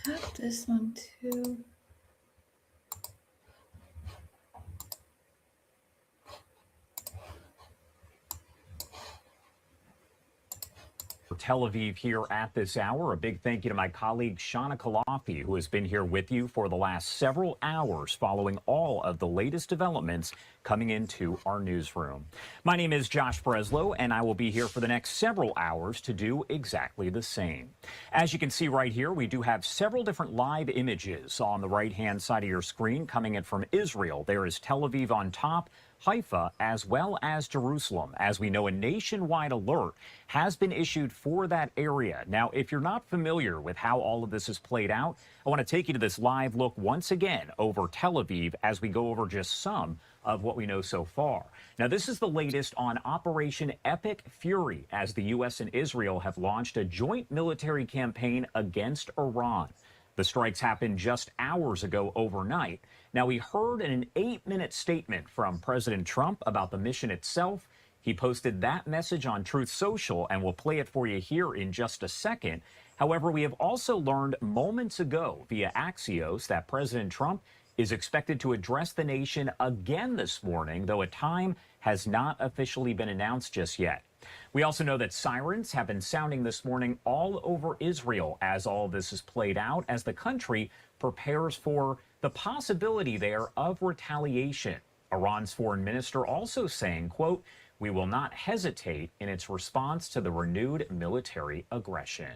Have this one too. Tel Aviv here at this hour. A big thank you to my colleague Shana Kalafi, who has been here with you for the last several hours following all of the latest developments coming into our newsroom. My name is Josh Breslow, and I will be here for the next several hours to do exactly the same. As you can see right here, we do have several different live images on the right-hand side of your screen coming in from Israel. There is Tel Aviv on top, Haifa, as well as Jerusalem. As we know, a nationwide alert has been issued for that area. Now, if you're not familiar with how all of this is played out, I want to take you to this live look once again over Tel Aviv as we go over just some of what we know so far. Now, this is the latest on Operation Epic Fury, as the U.S. and Israel have launched a joint military campaign against Iran. The strikes happened just hours ago overnight. Now, we heard in an 8-minute statement from President Trump about the mission itself. He posted that message on Truth Social, and we'll play it for you here in just a second. However, we have also learned moments ago via Axios that President Trump is expected to address the nation again this morning, though a time has not officially been announced just yet. We also know that sirens have been sounding this morning all over Israel as all this is played out, as the country prepares for the possibility there of retaliation. Iran's foreign minister also saying, quote, "We will not hesitate in its response to the renewed military aggression."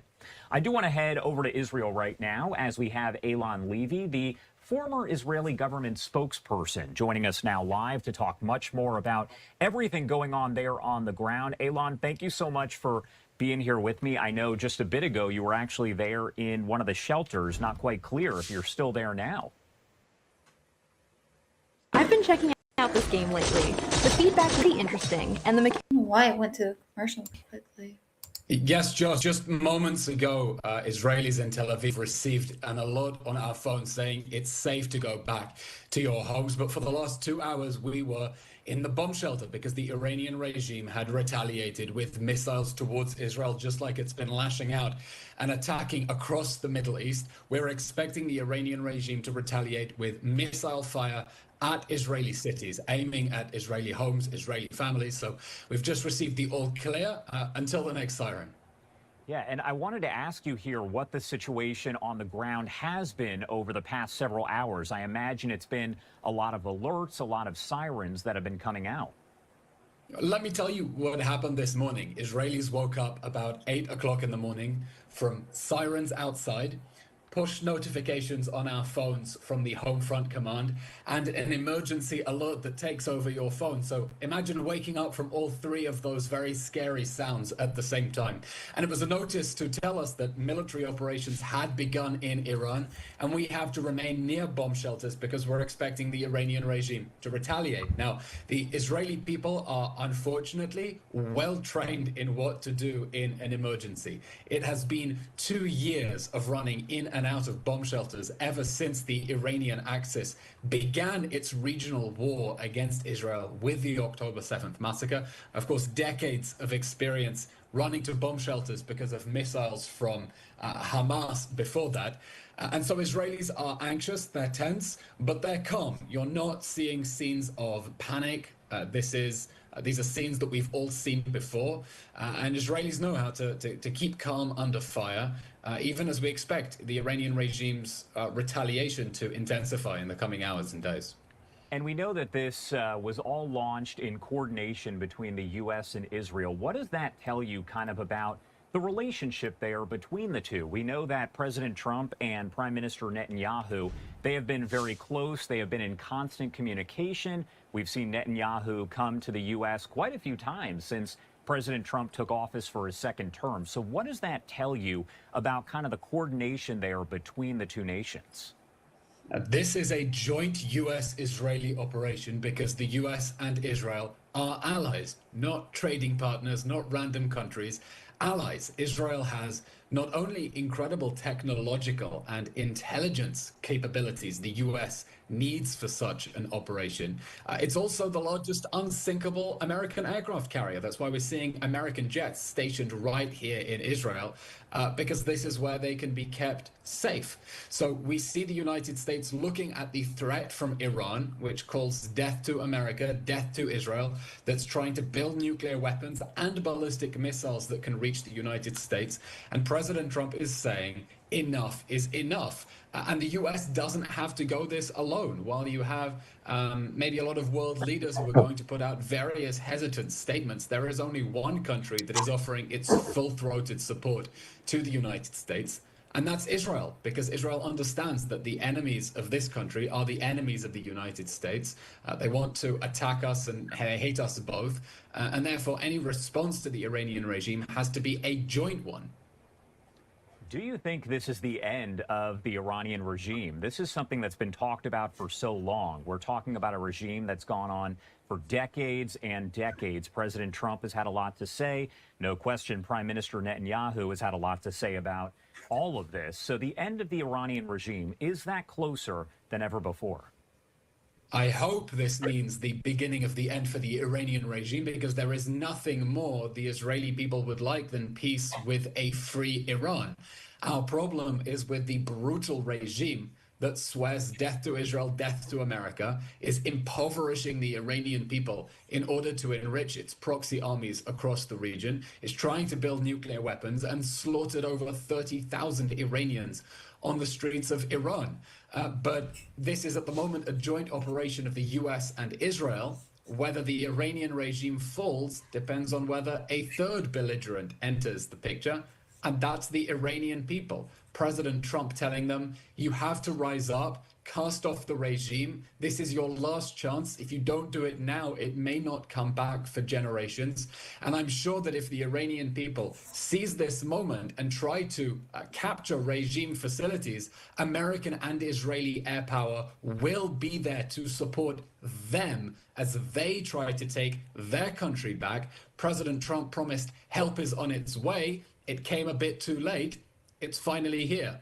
I do want to head over to Israel right now as we have Eylon Levy, the former Israeli government spokesperson, joining us now live to talk much more about everything going on there on the ground. Eylon, thank you so much for being here with me. I know just a bit ago you were actually there in one of the shelters. Not quite clear if you're still there now. I've been checking out this game lately. The feedback is pretty interesting, and the mechanics. Why it went to commercial quickly. Yes, Josh, just moments ago, Israelis in Tel Aviv received an alert on our phone saying it's safe to go back to your homes. But for the last 2 hours, we were in the bomb shelter because the Iranian regime had retaliated with missiles towards Israel, just like it's been lashing out and attacking across the Middle East. We're expecting the Iranian regime to retaliate with missile fire at Israeli cities, aiming at Israeli homes, Israeli families. So we've just received the all clear until the next siren. Yeah, and I wanted to ask you here what the situation on the ground has been over the past several hours. I imagine it's been a lot of alerts, a lot of sirens that have been coming out. Let me tell you what happened this morning. Israelis woke up about 8 o'clock in the morning from sirens outside, push notifications on our phones from the Home Front Command, and an emergency alert that takes over your phone. So imagine waking up from all three of those very scary sounds at the same time. And it was a notice to tell us that military operations had begun in Iran, and we have to remain near bomb shelters because we're expecting the Iranian regime to retaliate. Now, the Israeli people are unfortunately well trained in what to do in an emergency. It has been 2 years of running in and out of bomb shelters ever since the Iranian Axis began its regional war against Israel with the October 7th massacre. Of course, decades of experience running to bomb shelters because of missiles from Hamas before that. And so Israelis are anxious, they're tense, but they're calm. You're not seeing scenes of panic. These are scenes that we've all seen before, and Israelis know how to keep calm under fire, even as we expect the Iranian regime's retaliation to intensify in the coming hours and days. And we know that this was all launched in coordination between the U.S. and Israel. What does that tell you kind of about the relationship there between the two? We know that President Trump and Prime Minister Netanyahu, they have been very close. They have been in constant communication. We've seen Netanyahu come to the U.S. quite a few times since President Trump took office for his second term. So what does that tell you about kind of the coordination there between the two nations? This is a joint U.S.-Israeli operation because the U.S. and Israel are allies, not trading partners, not random countries. Allies. Israel has not only incredible technological and intelligence capabilities the U.S. needs for such an operation, it's also the largest unsinkable American aircraft carrier. That's why we're seeing American jets stationed right here in Israel, because this is where they can be kept safe. So we see the United States looking at the threat from Iran, which calls death to America, death to Israel, that's trying to build nuclear weapons and ballistic missiles that can reach the United States. And President Trump is saying enough is enough. And the US doesn't have to go this alone. While you have maybe a lot of world leaders who are going to put out various hesitant statements, there is only one country that is offering its full-throated support to the United States, and that's Israel, because Israel understands that the enemies of this country are the enemies of the United States. They want to attack us and hate us both, and therefore any response to the Iranian regime has to be a joint one. Do you think this is the end of the Iranian regime? This is something that's been talked about for so long. We're talking about a regime that's gone on for decades and decades. President Trump has had a lot to say. No question, Prime Minister Netanyahu has had a lot to say about all of this. So the end of the Iranian regime, is that closer than ever before? I hope this means the beginning of the end for the Iranian regime, because there is nothing more the Israeli people would like than peace with a free Iran. Our problem is with the brutal regime that swears death to Israel, death to America, is impoverishing the Iranian people in order to enrich its proxy armies across the region, is trying to build nuclear weapons, and slaughtered over 30,000 Iranians on the streets of Iran. But this is at the moment a joint operation of the US and Israel. Whether the Iranian regime falls depends on whether a third belligerent enters the picture, and that's the Iranian people. President Trump telling them, you have to rise up, cast off the regime. This is your last chance. If you don't do it now, it may not come back for generations. And I'm sure that if the Iranian people seize this moment and try to capture regime facilities, American and Israeli air power will be there to support them as they try to take their country back. President Trump promised help is on its way. It came a bit too late. It's finally here.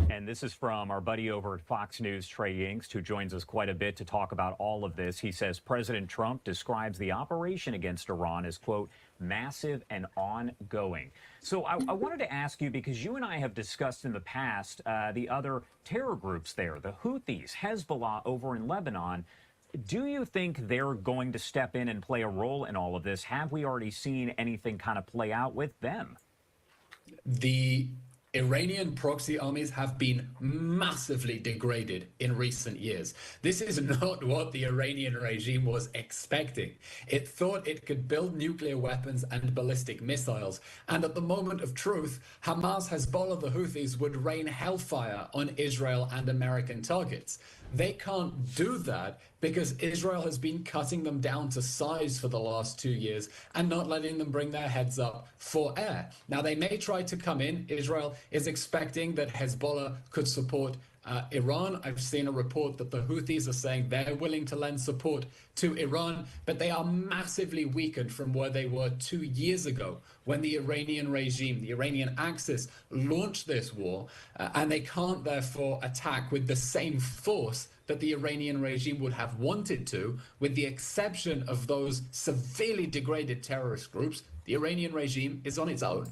And this is from our buddy over at Fox News, Trey Yingst, who joins us quite a bit to talk about all of this. He says President Trump describes the operation against Iran as, quote, massive and ongoing. So I wanted to ask you, because you and I have discussed in the past the other terror groups there, the Houthis, Hezbollah over in Lebanon. Do you think they're going to step in and play a role in all of this? Have we already seen anything kind of play out with them? The Iranian proxy armies have been massively degraded in recent years. This is not what the Iranian regime was expecting. It thought it could build nuclear weapons and ballistic missiles, and at the moment of truth, Hamas, Hezbollah, the Houthis would rain hellfire on Israel and American targets. They can't do that because Israel has been cutting them down to size for the last 2 years and not letting them bring their heads up for air. Now, they may try to come in. Israel is expecting that Hezbollah could support Iran. I've seen a report that the Houthis are saying they're willing to lend support to Iran, but they are massively weakened from where they were 2 years ago when the Iranian regime, the Iranian Axis, launched this war, and they can't therefore attack with the same force that the Iranian regime would have wanted to. With the exception of those severely degraded terrorist groups, the Iranian regime is on its own.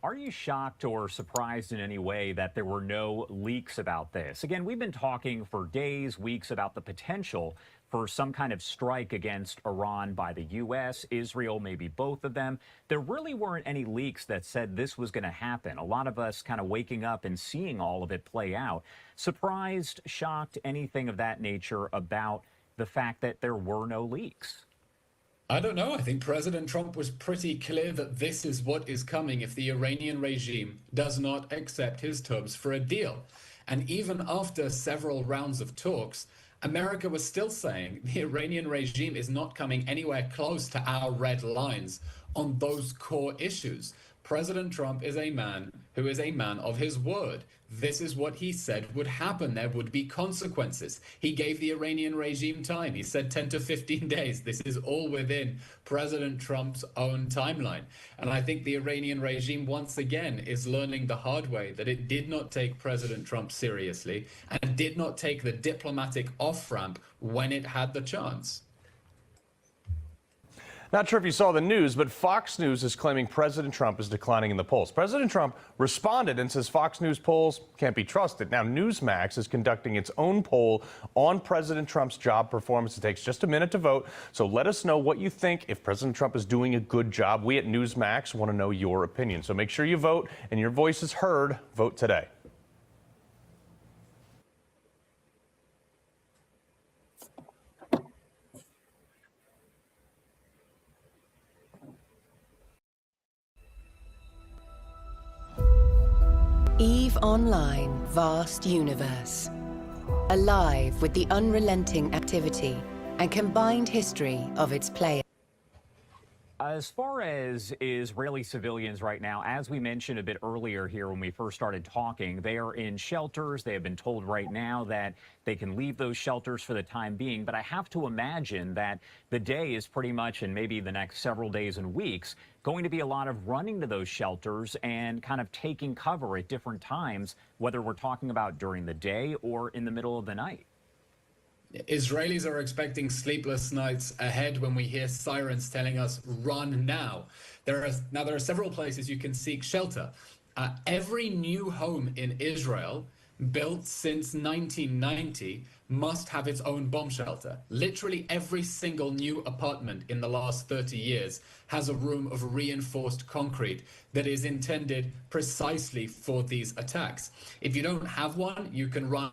Are you shocked or surprised in any way that there were no leaks about this? Again, we've been talking for days, weeks about the potential for some kind of strike against Iran by the U.S., Israel, maybe both of them. There really weren't any leaks that said this was going to happen. A lot of us kind of waking up and seeing all of it play out. Surprised, shocked, anything of that nature about the fact that there were no leaks? I don't know. I think President Trump was pretty clear that this is what is coming if the Iranian regime does not accept his terms for a deal. And even after several rounds of talks, America was still saying the Iranian regime is not coming anywhere close to our red lines on those core issues. President Trump is a man who is a man of his word. This is what he said would happen. There would be consequences. He gave the Iranian regime time. He said 10 to 15 days. This is all within President Trump's own timeline. And I think the Iranian regime once again is learning the hard way that it did not take President Trump seriously and did not take the diplomatic off-ramp when it had the chance. Not sure if you saw the news, but Fox News is claiming President Trump is declining in the polls. President Trump responded and says Fox News polls can't be trusted. Now, Newsmax is conducting its own poll on President Trump's job performance. It takes just a minute to vote, so let us know what you think if President Trump is doing a good job. We at Newsmax want to know your opinion, so make sure you vote and your voice is heard. Vote today. EVE Online Vast Universe. Alive with the unrelenting activity and combined history of its players. As far as Israeli civilians right now, as we mentioned a bit earlier here when we first started talking, they are in shelters. They have been told right now that they can leave those shelters for the time being. But I have to imagine that the day is pretty much, and maybe the next several days and weeks, going to be a lot of running to those shelters and kind of taking cover at different times, whether we're talking about during the day or in the middle of the night. Israelis are expecting sleepless nights ahead when we hear sirens telling us, run now. There are several places you can seek shelter. Every new home in Israel built since 1990, must have its own bomb shelter. Literally every single new apartment in the last 30 years has a room of reinforced concrete that is intended precisely for these attacks. If you don't have one, you can run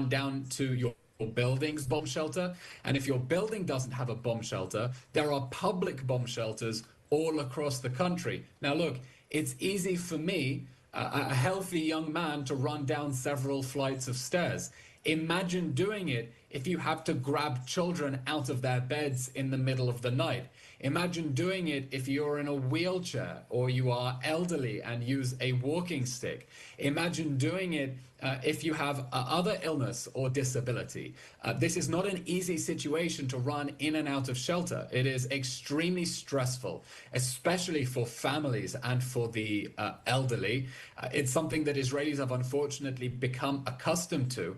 down to your building's bomb shelter. And if your building doesn't have a bomb shelter, there are public bomb shelters all across the country. Now, look, it's easy for me, a healthy young man, to run down several flights of stairs. Imagine doing it if you have to grab children out of their beds in the middle of the night. Imagine doing it if you're in a wheelchair or you are elderly and use a walking stick. Imagine doing it if you have other illness or disability. This is not an easy situation to run in and out of shelter. It is extremely stressful, especially for families and for the elderly. It's something that Israelis have unfortunately become accustomed to,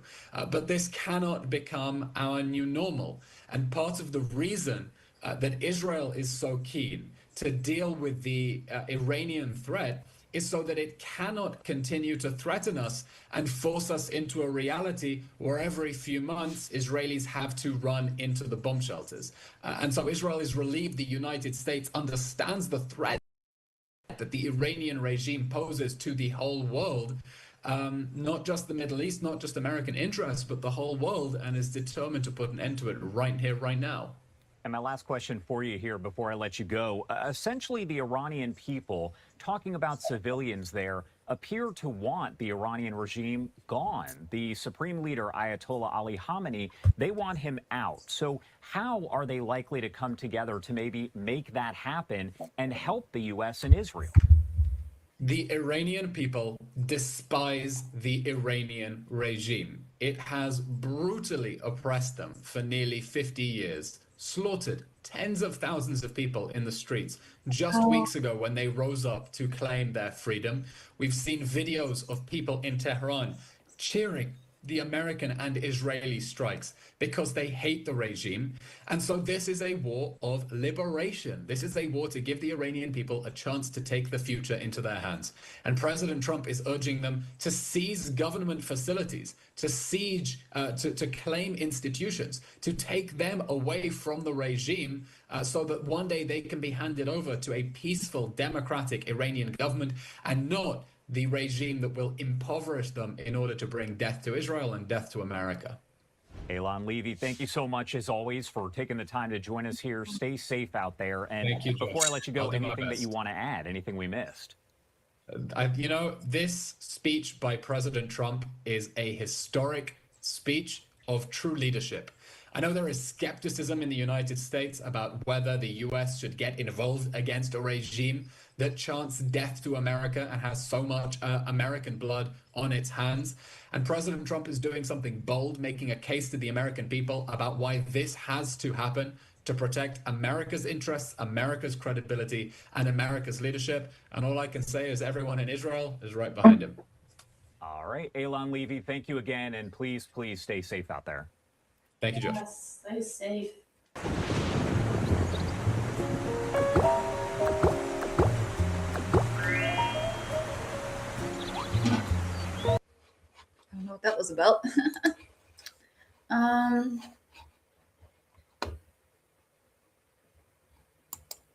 but this cannot become our new normal. And part of the reason that Israel is so keen to deal with the Iranian threat is so that it cannot continue to threaten us and force us into a reality where every few months Israelis have to run into the bomb shelters. And so Israel is relieved the United States understands the threat that the Iranian regime poses to the whole world, not just the Middle East, not just American interests, but the whole world, and is determined to put an end to it right here, right now. And my last question for you here before I let you go. Essentially, the Iranian people, talking about civilians there, appear to want the Iranian regime gone. The supreme leader, Ayatollah Ali Khamenei, they want him out. So how are they likely to come together to maybe make that happen and help the U.S. and Israel? The Iranian people despise the Iranian regime. It has brutally oppressed them for nearly 50 years, slaughtered tens of thousands of people in the streets. Just weeks ago, when they rose up to claim their freedom, we've seen videos of people in Tehran cheering the American and Israeli strikes because they hate the regime. And so this is a war of liberation. This is a war to give the Iranian people a chance to take the future into their hands. And President Trump is urging them to seize government facilities, to siege, to claim institutions, to take them away from the regime so that one day they can be handed over to a peaceful, democratic Iranian government and not the regime that will impoverish them in order to bring death to Israel and death to America. Eylon Levy, thank you so much, as always, for taking the time to join us here. Stay safe out there. And Thank you, before I let you go, I'll do my anything that best. you want to add, anything we missed? You know, this speech by President Trump is a historic speech of true leadership. I know there is skepticism in the United States about whether the US should get involved against a regime that chants death to America and has so much American blood on its hands. And President Trump is doing something bold, making a case to the American people about why this has to happen to protect America's interests, America's credibility, and America's leadership. And all I can say is everyone in Israel is right behind him. All right, Eylon Levy, thank you again, and please, please stay safe out there. Thank you, Josh. Yes, stay safe. I don't know what that was about.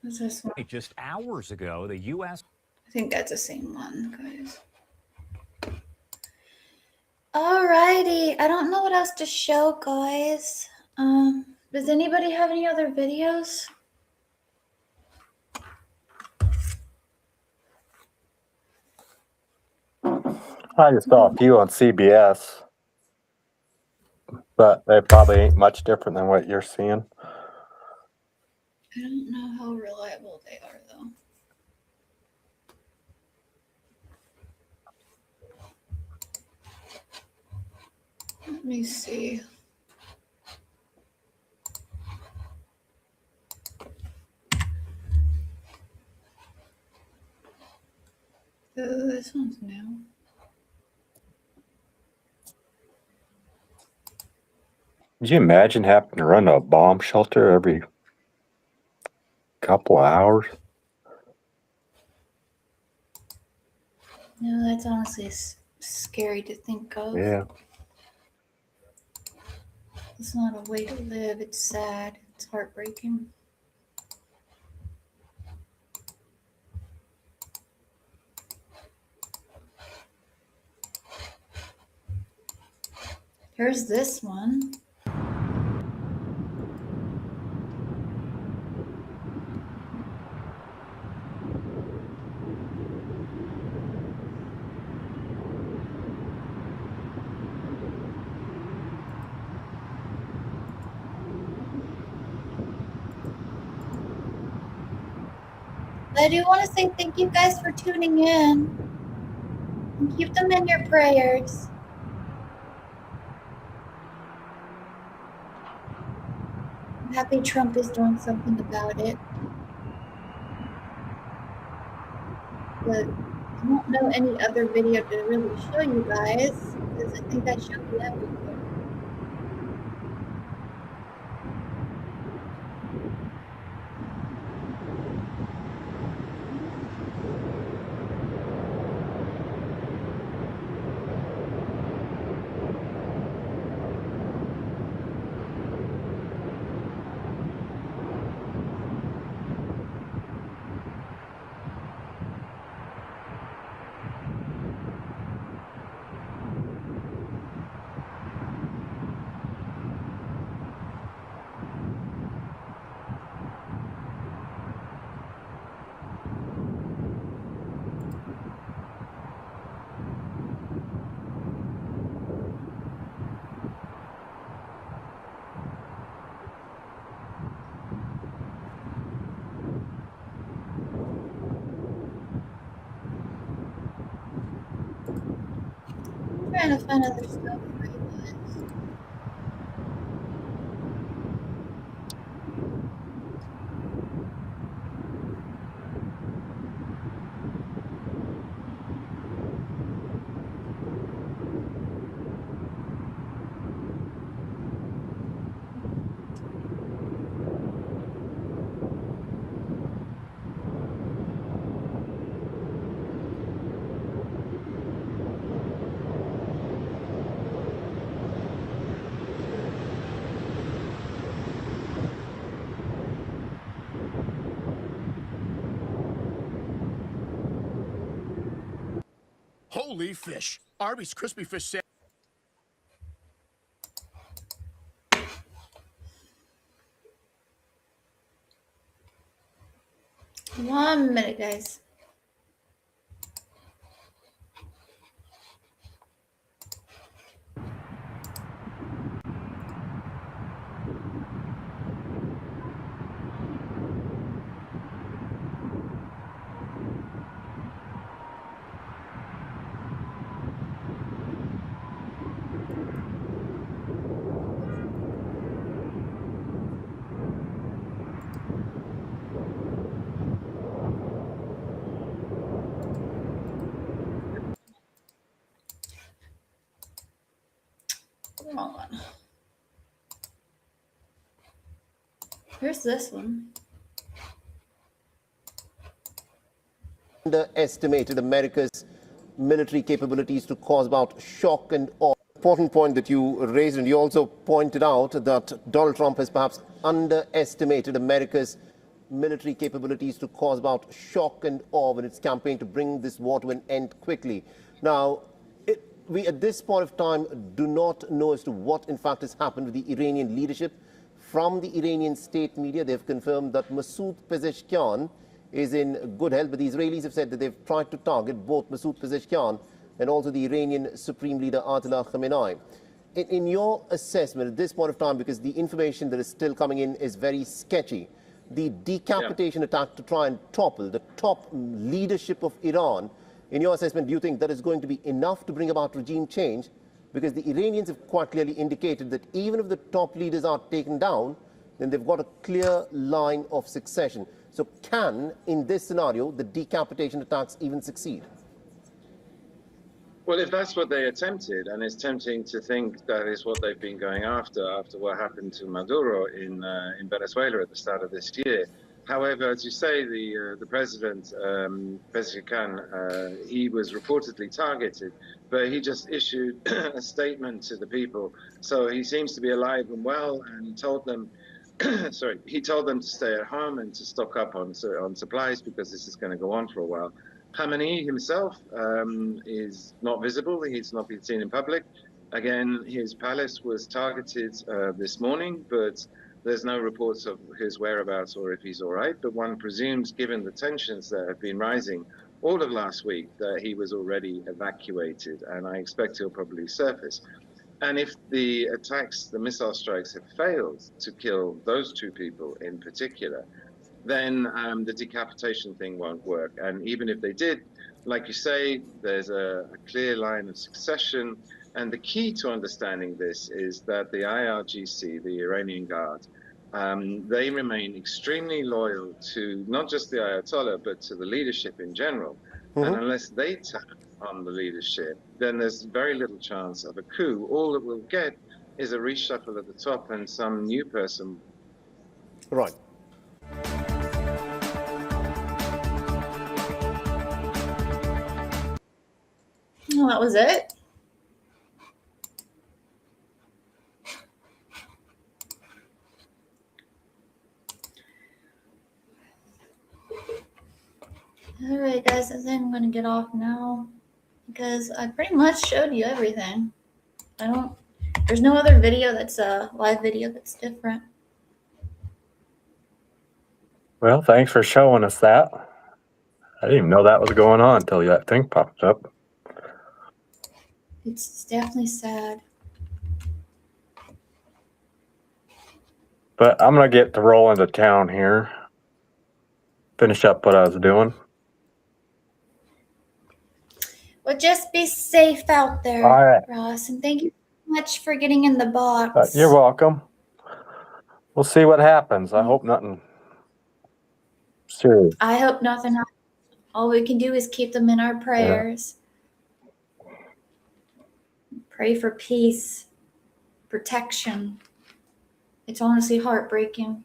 What's this one? Just hours ago, the U.S. I think that's the same one, guys. Alrighty, I don't know what else to show, guys. Does anybody have any other videos? I just saw a few on CBS, but they probably ain't much different than what you're seeing. I don't know how reliable they are, though. Let me see. Oh, this one's new. Could you imagine having to run a bomb shelter every couple of hours? No, that's honestly Scary to think of. Yeah. It's not a way to live. It's sad. It's heartbreaking. Here's this one. I do want to say thank you guys for tuning in. And keep them in your prayers. I'm happy Trump is doing something about it. But I don't know any other video to really show you guys, because I think I showed you that before. I'm trying to find other stuff for you guys. Holy fish! Arby's crispy fish sandwich. One minute, guys. Wrong one. Here's this one. Underestimated America's military capabilities to cause about shock and awe. Important point that you raised, and you also pointed out that Donald Trump has perhaps underestimated America's military capabilities to cause about shock and awe in its campaign to bring this war to an end quickly. Now, we at this point of time do not know as to what in fact has happened with the Iranian leadership. From the Iranian state media, they've confirmed that Masoud Pezeshkian is in good health, but the Israelis have said that they've tried to target both Masoud Pezeshkian and also the Iranian Supreme Leader Ayatollah Khamenei. In your assessment at this point of time, because the information that is still coming in is very sketchy, the decapitation attack to try and topple the top leadership of Iran, in your assessment, do you think that is going to be enough to bring about regime change? Because the Iranians have quite clearly indicated that even if the top leaders are taken down, then they've got a clear line of succession. So can, in this scenario, the decapitation attacks even succeed? Well, if that's what they attempted, and it's tempting to think that is what they've been going after what happened to Maduro in Venezuela at the start of this year. However, as you say, the president, Pezeshkian, he was reportedly targeted but he just issued a statement to the people. So he seems to be alive and well, and he told them, sorry, he told them to stay at home and to stock up on supplies because this is going to go on for a while. Khamenei himself is not visible. He's not been seen in public. Again, his palace was targeted this morning, but there's no reports of his whereabouts or if he's all right. But one presumes, given the tensions that have been rising all of last week, that he was already evacuated, and I expect he'll probably surface. And if the attacks, the missile strikes, have failed to kill those two people in particular, then the decapitation thing won't work. And even if they did, like you say, there's a clear line of succession. And the key to understanding this is that the IRGC, the Iranian Guard, they remain extremely loyal to not just the Ayatollah, but to the leadership in general. And unless they turn on the leadership, then there's very little chance of a coup. All that we'll get is a reshuffle at the top and some new person. Right. Well, that was it. All right, guys, I think I'm going to get off now because I pretty much showed you everything. There's no other video that's a live video that's different. Well, thanks for showing us that. I didn't even know that was going on until that thing popped up. It's definitely sad. But I'm going to get to roll into town here. Finish up what I was doing. Well, just be safe out there, All right. Ross. And thank you so much for getting in the box. You're welcome. We'll see what happens. I hope nothing serious. I hope nothing happens. All we can do is keep them in our prayers. Yeah. Pray for peace, protection. It's honestly heartbreaking.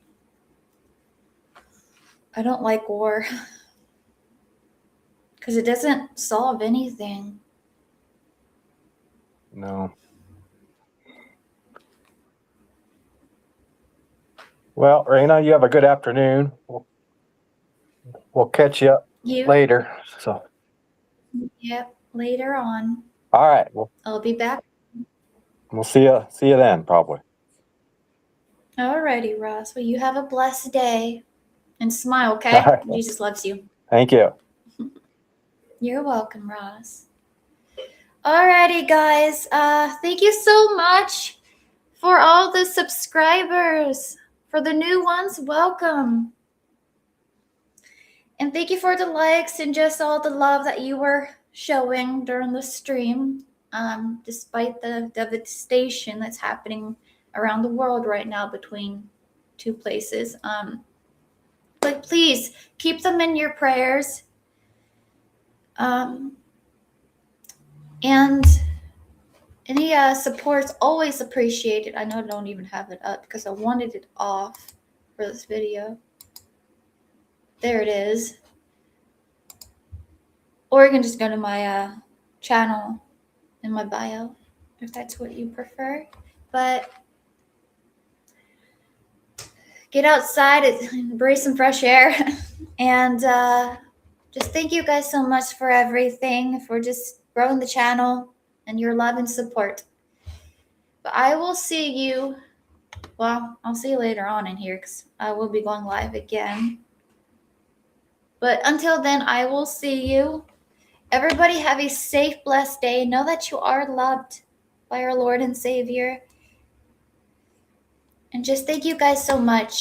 I don't like war because it doesn't solve anything. No. Well, Raina, you have a good afternoon. We'll catch you up later. So. Yep, later on. All right. Well, I'll be back. We'll see you then, probably. Alrighty, Ross. Well, you have a blessed day and smile, okay? Right. Jesus loves you. Thank you. You're welcome, Ross. Alrighty, guys. Thank you so much for all the subscribers. For the new ones, welcome. And thank you for the likes and just all the love that you were showing during the stream, despite the devastation that's happening around the world right now between two places. But please keep them in your prayers. And any support's always appreciated. I know I don't even have it up because I wanted it off for this video. There it is. Or you can just go to my channel in my bio if that's what you prefer. But get outside and breathe some fresh air. And just thank you guys so much for everything, for just growing the channel and your love and support. But I will see you, well, I'll see you later on in here because I will be going live again. But until then, I will see you. Everybody have a safe, blessed day. Know that you are loved by our Lord and Savior. And just thank you guys so much.